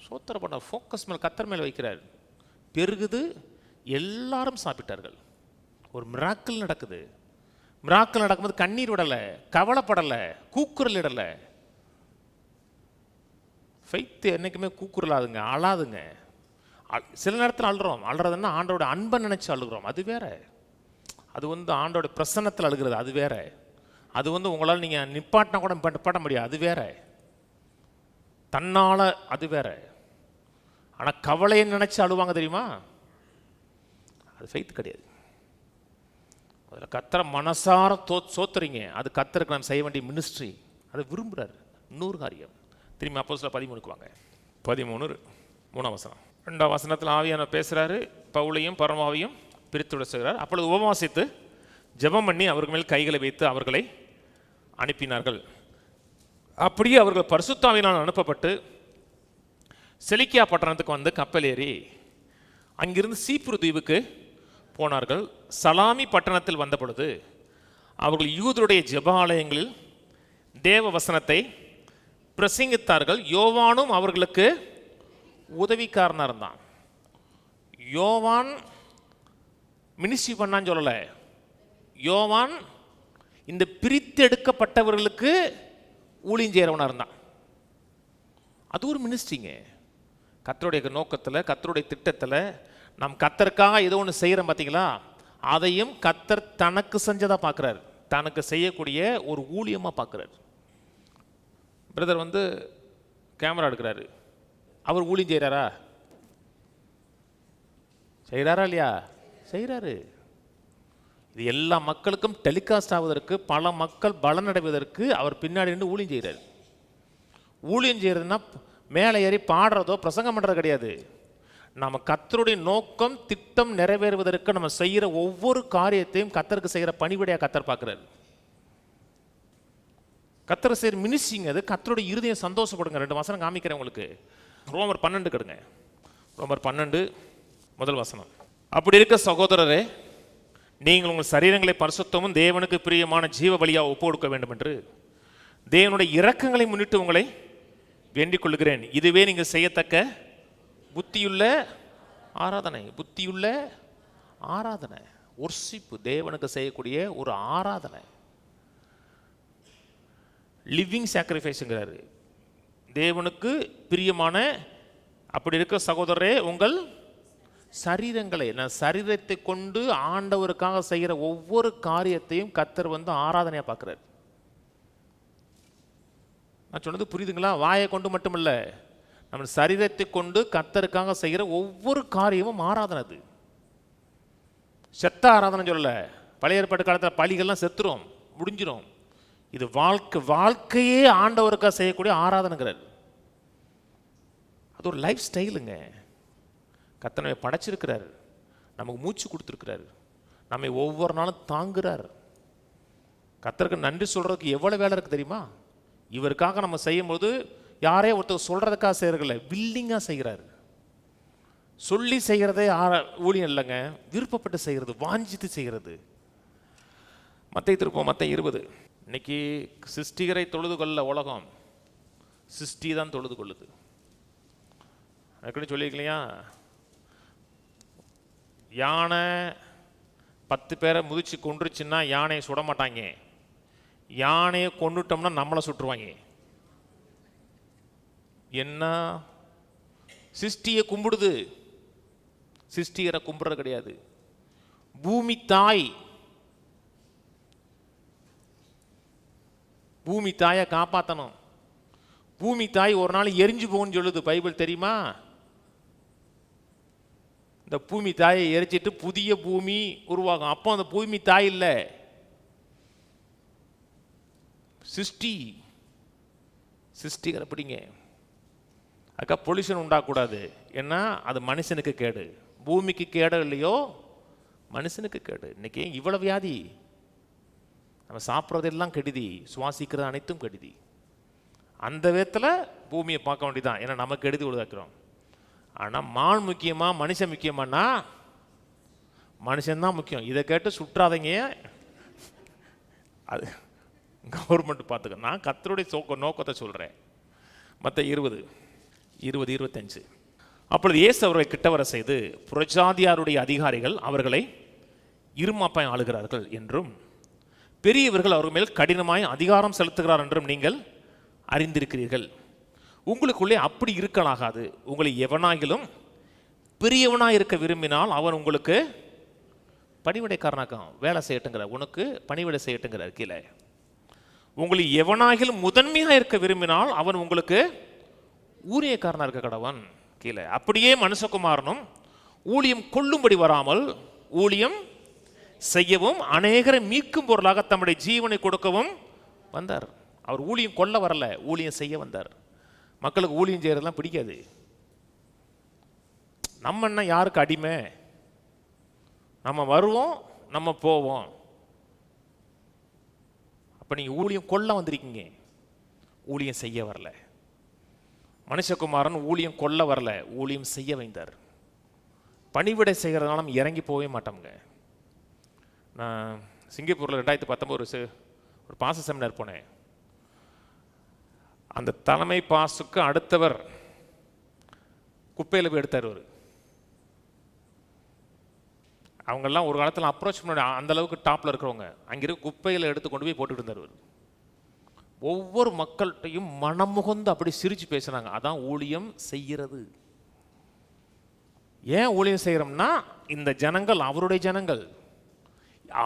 சோத்திரம் பண்ண, ஃபோக்கஸ் மேல் கர்த்தர் மேல் வைக்கிறார். பெருகுது, எல்லாரும் சாப்பிட்டார்கள். ஒரு மிராக்கிள் நடக்குது. மிராக்கிள் நடக்கும்போது கண்ணீர் விடலை, கவலைப்படலை, கூக்குரல் இடலை. ஃபெய்த் என்னைக்குமே கூக்குரலாதுங்க, அழாதுங்க. சில நேரத்தில் அழுகிறோம். அழுறதுன்னா ஆண்டோட அன்பை நினைச்சு அழுகிறோம், அது வேற. அது ஆண்டோட பிரசன்னத்தில் அழுகிறது, அது வேற. அது உங்களால் நீங்கள் நிப்பாட்டினா கூட நிப்பாட்ட முடியாது, அது வேற. தன்னால் அது வேற. ஆனால் கவலையை நினைச்சு அழுவாங்க தெரியுமா, அது ஃபெய்த் கிடையாது. அதில் கர்த்தரை மனசார சோத்துறீங்க, அது கர்த்தருக்கு நாம் செய்ய வேண்டிய மினிஸ்ட்ரி. அதை விரும்புகிறார். 100 காரியம். திரும்பி அப்போஸ்தலர் 13 வாங்க. 13 3ஆம் வசனம். 2ஆம் வசனத்தில் ஆவியானவர் பேசுகிறாரு. பவுலையும் பரமாவையும் பிரித்து விட செய்கிறார். அப்பொழுது உபவாசித்து ஜெபம் பண்ணி அவர்கள் மேல் கைகளை வைத்து அவர்களை அனுப்பினார்கள். அப்படியே அவர்கள் பரிசுத்த ஆவியினால் அனுப்பப்பட்டு செலிக்கியா பட்டணத்துக்கு வந்து கப்பல் ஏறி அங்கிருந்து சீப்ரு தீவுக்கு போனார்கள். சலாமி பட்டணத்தில் வந்த பொழுது அவர்கள் யூதருடைய ஜெபாலயங்களில் தேவ வசனத்தை பிரசங்கித்தார்கள். யோவானும் அவர்களுக்கு உதவிக்காரனாக இருந்தான். யோவான் மினிஸ்ட்ரி பண்ணான்னு சொல்லலை, யோவான் இந்த பிரித்தெடுக்கப்பட்டவர்களுக்கு ஊழியம் செய்கிறவனாக இருந்தான். அது ஒரு மினிஸ்ட்ரிங்க. கர்த்தருடைய நோக்கத்தில், கர்த்தருடைய திட்டத்தில் நாம் கர்த்தருக்காக ஏதோ ஒன்று செய்கிறோம் பார்த்தீங்களா, அதையும் கர்த்தர் தனக்கு செஞ்சதாக பார்க்குறாரு, தனக்கு செய்யக்கூடிய ஒரு ஊழியமாக பார்க்குறாரு. பிரதர் வந்து கேமரா எடுக்கிறாரு, அவர் ஊழியம் செய்கிறாரா? செய்கிறாரா இல்லையா? செய்கிறாரு. இது எல்லா மக்களுக்கும் டெலிகாஸ்ட் ஆவதற்கு, பல மக்கள் பலனடைவதற்கு அவர் பின்னாடி நின்று ஊழியம் செய்கிறார். ஊழியம் செய்கிறதுனா மேலே ஏறி பாடுறதோ பிரசங்கம் பண்ணுறது கிடையாது. நம்ம கர்த்தருடைய நோக்கம் திட்டம் நிறைவேறுவதற்கு நம்ம செய்கிற ஒவ்வொரு காரியத்தையும் கர்த்தருக்கு செய்கிற பணிவிடையாக கர்த்தர் பார்க்குறாரு. கர்த்தர் செய்கிற மினிஸ்ட்ரிங்க அது. கர்த்தருடைய இருதயம் சந்தோஷப்படுங்க. 2 வசனம் காமிக்கிறேன் உங்களுக்கு. ரோமர் 12 கெடுங்க. ரோமர் 12 முதல் வசனம். அப்படி இருக்க சகோதரரே, நீங்கள் உங்கள் சரீரங்களை பரிசுத்தமும் தேவனுக்கு பிரியமான ஜீவ பலியாக ஒப்பு கொடுக்க வேண்டும் என்று தேவனுடைய இரக்கங்களை முன்னிட்டு உங்களை வேண்டிக் கொள்கிறேன். இதுவே நீங்கள் செய்யத்தக்க புத்தியுள்ள ஆராதனை. புத்தியுள்ள ஆராதனை, ஒர்ஷிப்பு, தேவனுக்கு செய்யக்கூடிய ஒரு ஆராதனை. லிவிங் சாக்ரிஃபைஸுங்கிறாரு, தேவனுக்கு பிரியமான. அப்படி இருக்க சகோதரரே, உங்கள் சரீரங்களை, நான் சரீரத்தை கொண்டு ஆண்டவருக்காக செய்கிற ஒவ்வொரு காரியத்தையும் கர்த்தர் வந்து ஆராதனையாக பார்க்குறாரு. நான் சொன்னது புரியுதுங்களா? வாயை கொண்டு மட்டுமல்ல, நம்ம சரீரத்தை கொண்டு கர்த்தருக்காக செய்கிற ஒவ்வொரு காரியமும் ஆராதனை. அது செத்த ஆராதனை சொல்லல. பழைய ஏற்பாட்டு காலத்தில் பலிகள்லாம் செத்துரும், முடிஞ்சிடும். இது வாழ்க்கையே ஆண்டவருக்காக செய்யக்கூடிய ஆராதனைங்கிறார். அது ஒரு லைஃப் ஸ்டைலுங்க. கர்த்தர் நம்மை படைச்சிருக்கிறார், நமக்கு மூச்சு கொடுத்துருக்கிறார், நம்மை ஒவ்வொரு நாளும் தாங்குறார். கர்த்தருக்கு நன்றி சொல்கிறதுக்கு எவ்வளோ வேலை இருக்குது தெரியுமா? இவருக்காக நம்ம செய்யும்போது யாரே ஒருத்தர் சொல்கிறதுக்காக செய்கிறதில்ல, வில்லிங்காக செய்கிறார். சொல்லி செய்கிறதே ஊழியம் இல்லைங்க, விருப்பப்பட்டு செய்கிறது, வாஞ்சித்து செய்கிறது. மத்தேயு திருப்போம், மத்தேயு 20. இன்னைக்கு சிருஷ்டிகரை தொழுது கொள்ள உலகம், சிருஷ்டி தான் தொழுது கொள்ளுது. அதுக்குன்னு சொல்லியிருக்கலையா, யானை 10 பேரை முதிச்சு கொன்றுச்சுன்னா யானையை சுட மாட்டாங்க, யானையை கொண்டுட்டோம்னா நம்மளை சுட்டுருவாங்க. என்ன சிருஷ்டியை கும்பிடுது, சிருஷ்டிகரை கும்பிடுறது கிடையாது. பூமி தாய், பூமி தாயை காப்பாற்றணும். பூமி தாய் ஒரு நாள் எரிஞ்சு போகும்னு சொல்லுது பைபிள், தெரியுமா? இந்த பூமி தாயை எரிச்சிட்டு புதிய பூமி உருவாகும். அப்போ அந்த பூமி தாய் இல்லை, சிருஷ்டிகர். அப்படிங்க. அக்கா பொல்யூஷன் உண்டாகக்கூடாது, ஏன்னா அது மனுஷனுக்கு கேடு. பூமிக்கு கேடு இல்லையோ, மனுஷனுக்கு கேடு. இன்னைக்கு இவ்வளவு வியாதி, நம்ம சாப்பிட்றதெல்லாம் கெடுதி, சுவாசிக்கிறது அனைத்தும் கெடுதி. அந்த விதத்தில் பூமியை பார்க்க வேண்டியதான், ஏன்னா நமக்கு கெடுதி உருவாக்குறோம். ஆனால் மான் முக்கியமா மனுஷன் முக்கியமானா மனுஷன்தான் முக்கியம். இதை கேட்டு சுற்றாதீங்க, அது கவர்மெண்ட் பார்த்துக்க. நான் கர்த்தருடைய நோக்கத்தை சொல்கிறேன். மத்தேயு 20:25. அப்பொழுது இயேசு அவர்களை கிட்ட வர செய்து, புறஜாதியாருடைய அதிகாரிகள் அவர்களை இருமாப்பாய் ஆளுகிறார்கள் என்றும் பெரியவர்கள் அவர்கள் மேல் கடினமாய் அதிகாரம் செலுத்துகிறார் என்றும் நீங்கள் அறிந்திருக்கிறீர்கள். உங்களுக்குள்ளே அப்படி இருக்கலாகாது. உங்களை எவனாகிலும் பெரியவனாக இருக்க விரும்பினால் அவன் உங்களுக்கு பணிவிடைக்காரனாக்கம் வேலை செய்யட்டுங்கிறார், உனக்கு பணிவிடை செய்யட்டுங்கிறார். கீழே, உங்களை எவனாகிலும் முதன்மையாக இருக்க விரும்பினால் அவன் உங்களுக்கு ஊழியக்காரனாக இருக்க கடவன். கீழே, அப்படியே மனுஷகுமாரனும் ஊழியம் கொள்ளும்படி வராமல் ஊழியம் செய்யவும் அநேகரை மீட்கும் பொருளாக தம்முடைய ஜீவனை கொடுக்கவும் வந்தார். அவர் ஊழியம் கொள்ள வரல, ஊழியம் செய்ய வந்தார். மக்களுக்கு ஊழியம் செய்யறதுலாம் பிடிக்காது. நம்ம என்ன யாருக்கு அடிமை? நம்ம வருவோம், நம்ம போவோம். அப்போ நீங்கள் ஊழியம் கொள்ள வந்திருக்கீங்க, ஊழியம் செய்ய வரல. மனுஷகுமாரன் ஊழியம் கொள்ள வரல, ஊழியம் செய்ய வைந்தார். பணிவிடை செய்கிறதுனால நம்ம இறங்கி போகவே மாட்டோம்ங்க. நான் சிங்கப்பூரில் 2019 ஒரு பாச செமினார் போனேன். அந்த தலைமை பாசுக்கு அடுத்தவர் குப்பையில் போய் எடுத்தார் அவர். அவங்கெல்லாம் ஒரு காலத்தில் அப்ரோச் பண்ண அந்த அளவுக்கு டாப்பில் இருக்கிறவங்க, அங்கே இருக்க குப்பையில் எடுத்து கொண்டு போய் போட்டுக்கிட்டு இருந்தார் அவர். ஒவ்வொரு மக்கள்கிட்டையும் மனமுகந்து அப்படி சிரிச்சு பேசுனாங்க. அதான் ஊழியம் செய்கிறது. ஏன் ஊழியம் செய்கிறோம்னா, இந்த ஜனங்கள் அவருடைய ஜனங்கள்,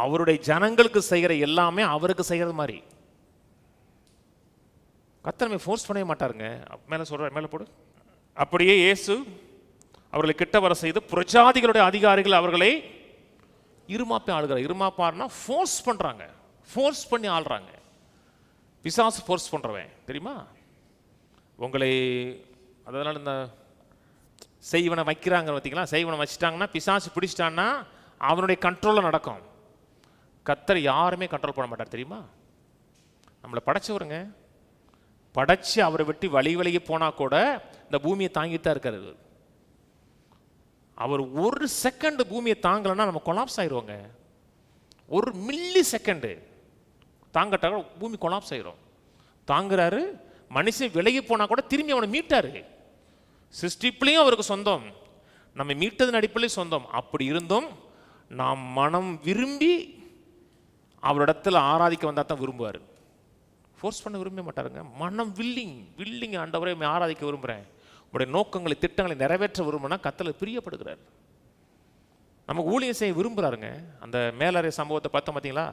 அவருடைய ஜனங்களுக்கு செய்கிற எல்லாமே அவருக்கு செய்கிறது மாதிரி. கர்த்தர் ஃபோர்ஸ் பண்ணவே மாட்டாருங்க. மேலே சொல்ற, மேலே போடு. அப்படியே இயேசு அவர்களை கிட்ட வர செய்து புரஜாதிகளுடைய அதிகாரிகள் அவர்களை இருமாப்பி ஆளுகிறார். இருமாப்பாருன்னா ஃபோர்ஸ் பண்ணுறாங்க, ஃபோர்ஸ் பண்ணி ஆள்றாங்க. பிசாசு ஃபோர்ஸ் பண்ணுறவன் தெரியுமா உங்களை. அதனால் இந்த செய்வனை வைக்கிறாங்க பார்த்தீங்களா, செய்வனை வச்சுட்டாங்கன்னா பிசாசு பிடிச்சிட்டான்னா அவனுடைய கண்ட்ரோலில் நடக்கும். கர்த்தர் யாருமே கண்ட்ரோல் பண்ண மாட்டார் தெரியுமா. நம்மளை படைச்சவருங்க, படைச்சு அவரை வெட்டி வழி போனால் கூட இந்த பூமியை தாங்கிட்டு தான் இருக்காரு. அவர் ஒரு செகண்ட் பூமியை தாங்கலைன்னா நம்ம கொலாப்ஸ் ஆயிடுவோங்க. ஒரு மில்லி செகண்டு தாங்கட்டாக பூமி கொலாப்ஸ் ஆயிரும். தாங்குறாரு. மனுஷன் விலகி போனால் கூட திரும்பி அவனை மீட்டாரு. சிருஷ்டிப்புலையும் அவருக்கு சொந்தம், நம்ம மீட்டதன் அடிப்படையில் சொந்தம். அப்படி இருந்தும் நாம் மனம் விரும்பி அவரிடத்தில் ஆராதிக்க வந்தால் தான் விரும்புவார். ஃபோர்ஸ் பண்ண விரும்ப மாட்டாருங்க. மனம் வில்லிங் ஆண்டவரை ஆராதிக்க விரும்புகிறேன், உங்களுடைய நோக்கங்களை திட்டங்களை நிறைவேற்ற விரும்பினா கர்த்தர் பிரியப்படுகிறார். நமக்கு ஊழியம் செய்ய விரும்புகிறாருங்க. அந்த மேலறை சம்பவத்தை பார்த்தோம் பார்த்தீங்களா,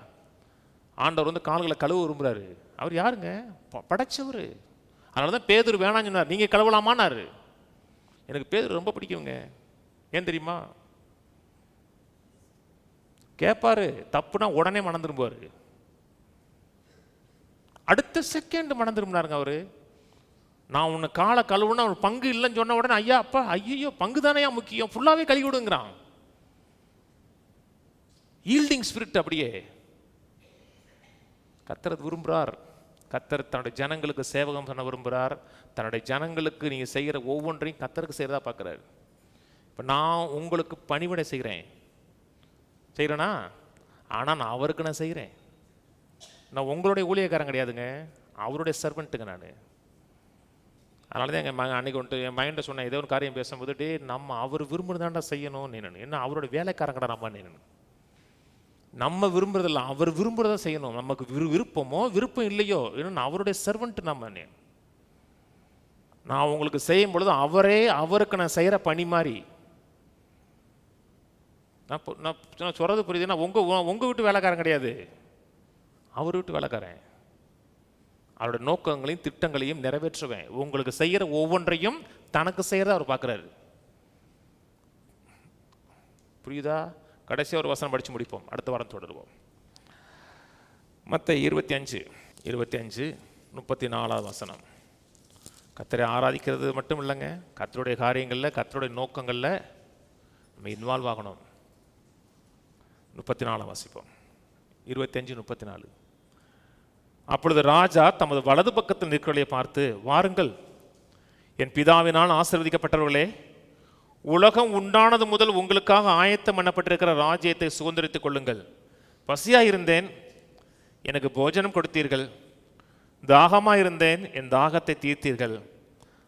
ஆண்டவர் வந்து கால்களை கழுவ விரும்புகிறாரு. அவர் யாருங்க, படைச்சவர். அதனால தான் பேதுரு வேணான்னு சொன்னார், நீங்கள் கழுவலாமான்னாரு. எனக்கு பேதுரு ரொம்ப பிடிக்குங்க. ஏன் தெரியுமா, கேட்பாரு, தப்புனா உடனே மனம் திரும்புவார். அடுத்த செகண்ட் மனம் திரும்பினாருங்க அவரு. நான் உன்னை காலை கழுவுனா அவன் பங்கு இல்லைன்னு சொன்ன உடனே ஐயா அப்பா ஐயோ பங்கு தானே முக்கியம், ஃபுல்லாகவே கழுவி விடுங்கிறான். Yielding spirit. அப்படியே கர்த்தர் விரும்புகிறார். கர்த்தர் தன்னுடைய ஜனங்களுக்கு சேவகம் பண்ண விரும்புகிறார். தன்னுடைய ஜனங்களுக்கு நீங்கள் செய்கிற ஒவ்வொன்றையும் கர்த்தருக்கு செய்கிறதா பார்க்குறாரு. இப்போ நான் உங்களுக்கு பணிவிடை செய்கிறேனா, ஆனால் நான் அவருக்கு நான் செய்கிறேன். நான் உங்களுடைய ஊழியக்காரன் கிடையாதுங்க, அவருடைய சர்வெண்ட்டுங்க நான். அதனால தான் எங்கள் அன்றைக்கி வந்துட்டு என் மைண்டை சொன்னேன், ஏதோ ஒரு காரியம் பேசும்போது, டே நம்ம அவர் விரும்புறதாண்டா செய்யணும் நீ. என்ன அவரோட வேலைக்காரங்கடா நம்ம நீ. நம்ம விரும்புறதில்ல, அவர் விரும்புகிறத செய்யணும். நமக்கு விருப்பமோ விருப்பம் இல்லையோ இன்னும் அவருடைய சர்வெண்ட் நம்ம. நான் உங்களுக்கு செய்யும் பொழுது அவருக்கு நான் செய்கிற பணி மாதிரி. நான் சொல்கிறது புரியுதுன்னா, உங்கள் வீட்டு வேலைக்காரன் கிடையாது, அவர் வீட்டு வேலைக்காரன். அவருடைய நோக்கங்களையும் திட்டங்களையும் நிறைவேற்றுவேன். உங்களுக்கு செய்கிற ஒவ்வொன்றையும் தனக்கு செய்கிறத அவர் பார்க்குறாரு. புரியுதா? கடைசியாக ஒரு வசனம் படித்து முடிப்போம், அடுத்த வாரம் தொடருவோம். மத்தேயு 25:34 வசனம். கர்த்தரை ஆராதிக்கிறது மட்டும் இல்லைங்க, கர்த்தருடைய காரியங்களில் கர்த்தருடைய நோக்கங்களில் நம்ம இன்வால்வ் ஆகணும். 34 வாசிப்போம். 25:34. அப்பொழுது ராஜா தமது வலது பக்கத்தில் நிற்கிறவர்களை பார்த்து, வாருங்கள் என் பிதாவினால் ஆசீர்வதிக்கப்பட்டவர்களே, உலகம் உண்டானது முதல் உங்களுக்காக ஆயத்தம் பண்ணப்பட்டிருக்கிற ராஜ்யத்தை சுதந்திரித்துக் கொள்ளுங்கள். பசியாயிருந்தேன், எனக்கு போஜனம் கொடுத்தீர்கள். தாகமாயிருந்தேன், என் தாகத்தை தீர்த்தீர்கள்.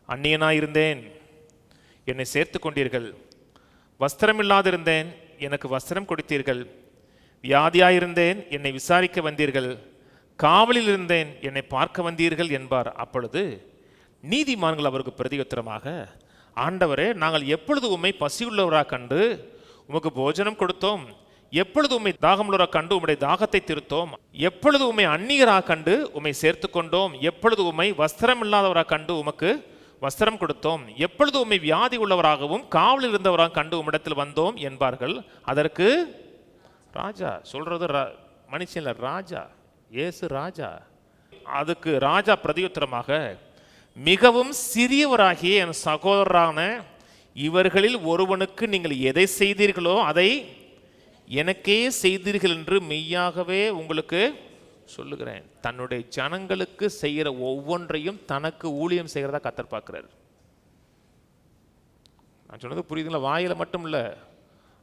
அந்நியனாயிருந்தேன், என்னை சேர்த்து கொண்டீர்கள். வஸ்திரமில்லாதிருந்தேன், எனக்கு வஸ்திரம் கொடுத்தீர்கள். வியாதியாயிருந்தேன், என்னை விசாரிக்க வந்தீர்கள். காவலில் இருந்தேன், என்னை பார்க்க வந்தீர்கள் என்பார். அப்பொழுது நீதிமான்கள் அவருக்கு பிரதியுத்தரமாக, ஆண்டவரே, நாங்கள் எப்பொழுது உம்மை பசியுள்ளவராக கண்டு உமக்கு போஜனம் கொடுத்தோம்? எப்பொழுது உம்மை தாகமுள்ளவராக கண்டு உம்முடைய தாகத்தை தீர்த்தோம்? எப்பொழுது உம்மை அந்நியராக கண்டு உம்மை சேர்த்து கொண்டோம்? எப்பொழுது உம்மை வஸ்திரம் இல்லாதவராக கண்டு உமக்கு வஸ்திரம் கொடுத்தோம்? எப்பொழுது உம்மை வியாதி உள்ளவராகவும் காவலில் இருந்தவராக கண்டு உம்மிடத்தில் வந்தோம் என்பார்கள். அதற்கு ராஜா சொல்றது, மனுஷன் ராஜா, இயேசு ராஜா. அதுக்கு ராஜா பிரதியுத்தரமாக, மிகவும் சிறியவராகிய என் சகோதரரான இவர்களில் ஒருவனுக்கு நீங்கள் எதை செய்தீர்களோ அதை எனக்கே செய்தீர்கள் என்று மெய்யாகவே உங்களுக்கு சொல்லுகிறேன். தன்னுடைய ஜனங்களுக்கு செய்கிற ஒவ்வொன்றையும் தனக்கு ஊழியம் செய்கிறதா கர்த்தர் பார்க்கிறார். நான் சொன்னது புரியுதுங்களா? வாயில மட்டும் இல்லை,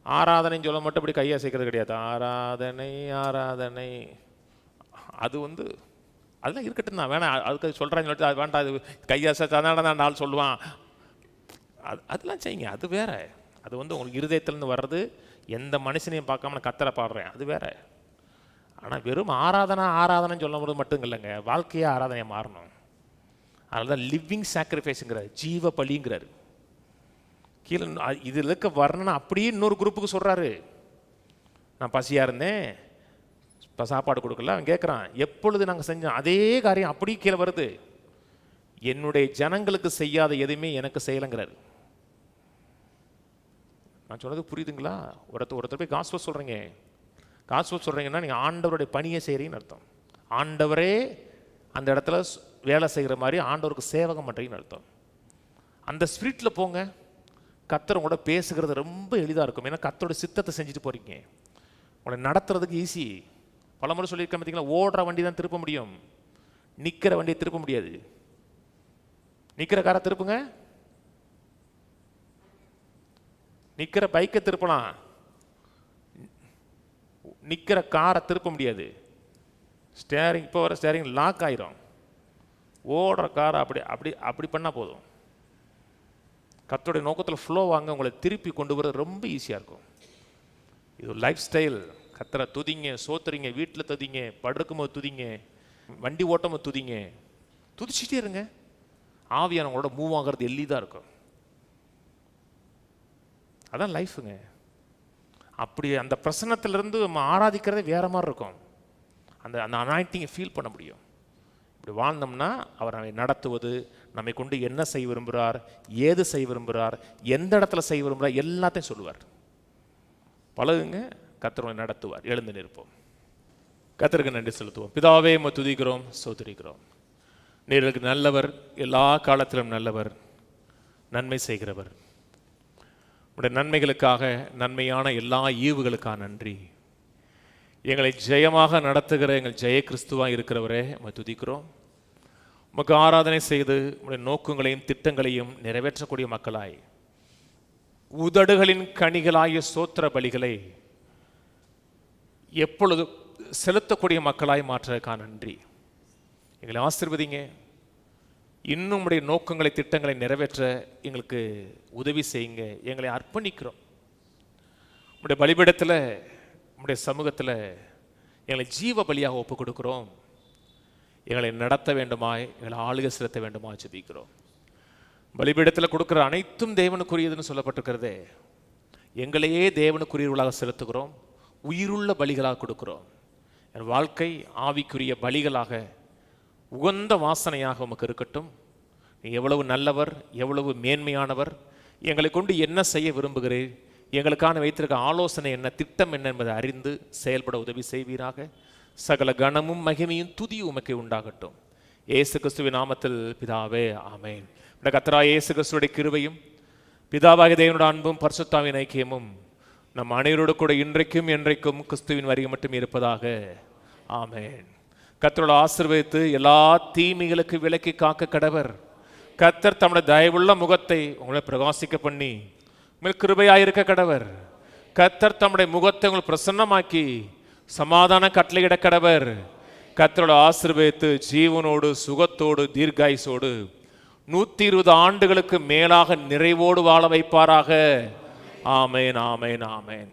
ஆராதனைன்னு சொல்ல மட்டும் அப்படி கையை சேர்க்கறது கிடையாது. ஆராதனை ஆராதனை அது அதெல்லாம் இருக்கட்டும் தான், வேணாம் அதுக்கு சொல்கிறேன்னு சொல்லிட்டு அது வேண்டாம், அது கையாச தான் நாள் சொல்லுவான். அதெல்லாம் செய்யுங்க, அது வேற. அது உங்களுக்கு இருதயத்திலேருந்து வர்றது, எந்த மனுஷனையும் பார்க்காம நான் கத்தரை பாடுறேன், அது வேற. ஆனால் வெறும் ஆராதனைன்னு சொல்லும்போது மட்டும் இல்லைங்க, வாழ்க்கையே ஆராதனையாக மாறணும். அதனால தான் லிவிங் சாக்ரிஃபைஸுங்கிறார், ஜீவ பலிங்கிறார். கீழே இதில் இருக்க வர்ணனை அப்படியே இன்னொரு குரூப்புக்கு சொல்கிறாரு. நான் பசியாக இருந்தேன், இப்போ சாப்பாடு கொடுக்கல, அவன் கேட்குறான், எப்பொழுது நாங்கள் செஞ்சோம் அதே காரியம் அப்படியே கீழே வருது. என்னுடைய ஜனங்களுக்கு செய்யாத எதுவுமே எனக்கு செய்யலைங்கிறார். நான் சொன்னது புரியுதுங்களா? ஒருத்தர் போய் காஸ்பல் சொல்கிறீங்க, காஸ்பல் சொல்கிறீங்கன்னா நீங்கள் ஆண்டவருடைய பணியை செய்கிறீங்கன்னு அர்த்தம். ஆண்டவரே அந்த இடத்துல வேலை செய்கிற மாதிரி ஆண்டவருக்கு சேவகம் பண்ணுறீங்கன்னு அர்த்தம். அந்த ஸ்பிரிட்டில் போங்க, கர்த்தர் கூட பேசுகிறது ரொம்ப எளிதாக இருக்கும். ஏன்னா கர்த்தரோட சித்தத்தை செஞ்சுட்டு போகிறீங்க, உங்களை நடத்துறதுக்கு ஈஸி. பல முறை சொல்லியிருக்கேன் பார்த்தீங்களா, ஓடுற வண்டி தான் திருப்ப முடியும், நிற்கிற வண்டியை திருப்ப முடியாது. நிற்கிற காரை திருப்புங்க, நிற்கிற பைக்கை திருப்பலாம், நிற்கிற காரை திருப்ப முடியாது. ஸ்டேரிங் இப்போ வர ஸ்டேரிங் லாக் ஆயிரும். ஓடுற காரை அப்படி அப்படி அப்படி பண்ணால் போதும். கர்த்தருடைய நோக்கத்தில் ஃப்ளோ வாங்க, உங்களை திருப்பி கொண்டு வர ரொம்ப ஈஸியாக இருக்கும். இது ஒரு லைஃப் ஸ்டைல். கர்த்தரை துதிங்க, சோத்துறீங்க, வீட்டில் துதிங்க, படுக்கும்போது துதிங்க, வண்டி ஓட்டமும் துதிங்க, துதிச்சிட்டே இருங்க. ஆவியானவங்களோட மூவ் ஆகிறது எளிதாக இருக்கும். அதான் லைஃபுங்க. அப்படி அந்த பிரசன்னத்திலிருந்து நம்ம ஆராதிக்கிறதே வேற மாதிரி இருக்கும். அந்த அந்த அனாயிண்டிங்கை ஃபீல் பண்ண முடியும். இப்படி வாழ்ந்தோம்னா அவர் நம்மை நடத்துவது, நம்மை கொண்டு என்ன செய்ய விரும்புகிறார், ஏது செய்ய விரும்புகிறார், எந்த இடத்துல செய்ய விரும்புகிறார் எல்லாத்தையும் சொல்லுவார். பழகுங்க, கர்த்தரை நடத்துவார். எழுந்து நிற்போம், கர்த்தருக்கு நன்றி செலுத்துவோம். பிதாவே உம்மை துதிக்கிறோம், ஸ்தோத்திரிக்கிறோம். நீருக்கு நல்லவர், எல்லா காலத்திலும் நல்லவர், நன்மை செய்கிறவர். உடைய நன்மைகளுக்காக, நன்மையான எல்லா ஈவுகளுக்காக நன்றி. எங்களை ஜெயமாக நடத்துகிற எங்கள் ஜெய கிறிஸ்துவாக இருக்கிறவரே உம்மை துதிக்கிறோம். உமக்கு ஆராதனை செய்து உடைய நோக்கங்களையும் திட்டங்களையும் நிறைவேற்றக்கூடிய மக்களாய், உதடுகளின் கனிகளாய சோத்திர பலிகளை எப்பொழுது செலுத்தக்கூடிய மக்களாய் மாற்றதுக்காக நன்றி. எங்களை ஆசீர்வதிங்க. இன்னும் உடைய நோக்கங்களை திட்டங்களை நிறைவேற்ற எங்களுக்கு உதவி செய்யுங்க. எங்களை அர்ப்பணிக்கிறோம். உடைய பலிபீடத்தில், உடைய சமூகத்தில் எங்களை ஜீவ பலியாக ஒப்பு கொடுக்கிறோம். எங்களை நடத்த வேண்டுமாய், எங்களை ஆளுகை செலுத்த வேண்டுமாய் ஜெபிக்கிறோம். பலிபீடத்தில் கொடுக்குற அனைத்தும் தேவனுக்குரியதுன்னு சொல்லப்பட்டிருக்கிறதே, எங்களையே தேவனுக்குரியவர்களாக செலுத்துகிறோம். உயிருள்ள பலிகளாக கொடுக்கிறோம். என் வாழ்க்கை ஆவிக்குரிய பலிகளாக, உகந்த வாசனையாக உமக்கு இருக்கட்டும். நீ எவ்வளவு நல்லவர், எவ்வளவு மேன்மையானவர், எங்களை கொண்டு என்ன செய்ய விரும்புகிறீர், எங்களுக்கான வைத்திருக்க ஆலோசனை என்ன, திட்டம் என்ன என்பதை அறிந்து செயல்பட உதவி செய்வீராக. சகல கனமும் மகிமையும் துதியும் உமக்கு உண்டாகட்டும். இயேசு கிறிஸ்துவின் நாமத்தில் பிதாவே, ஆமென். கர்த்தராகிய இயேசு கிறிஸ்துவின் கிருபையும், பிதாவாகிய தேவனுடைய அன்பும், பரிசுத்தாவின் ஐக்கியமும் நம் அனைவரோடு கூட இன்றைக்கும் என்றைக்கும் கிறிஸ்துவின் வருகை மட்டும் இருப்பதாக. ஆமென். கர்த்தரோட ஆசீர்வதித்து எல்லா தீமைகளுக்கு விலக்கி காக்க கடவர். கர்த்தர் தம்முடைய தயவுள்ள முகத்தை உங்களை பிரகாசிக்க பண்ணி உங்களுக்கு கிருபையாயிருக்க கடவர். கர்த்தர் தம்முடைய முகத்தை உங்களை பிரசன்னமாக்கி சமாதான கட்டளையிட கடவர். கர்த்தரோட ஆசீர்வதித்து ஜீவனோடு, சுகத்தோடு, தீர்காயுசோடு 120 ஆண்டுகளுக்கு மேலாக நிறைவோடு வாழ வைப்பாராக. ஆமென், ஆமென், ஆமென்.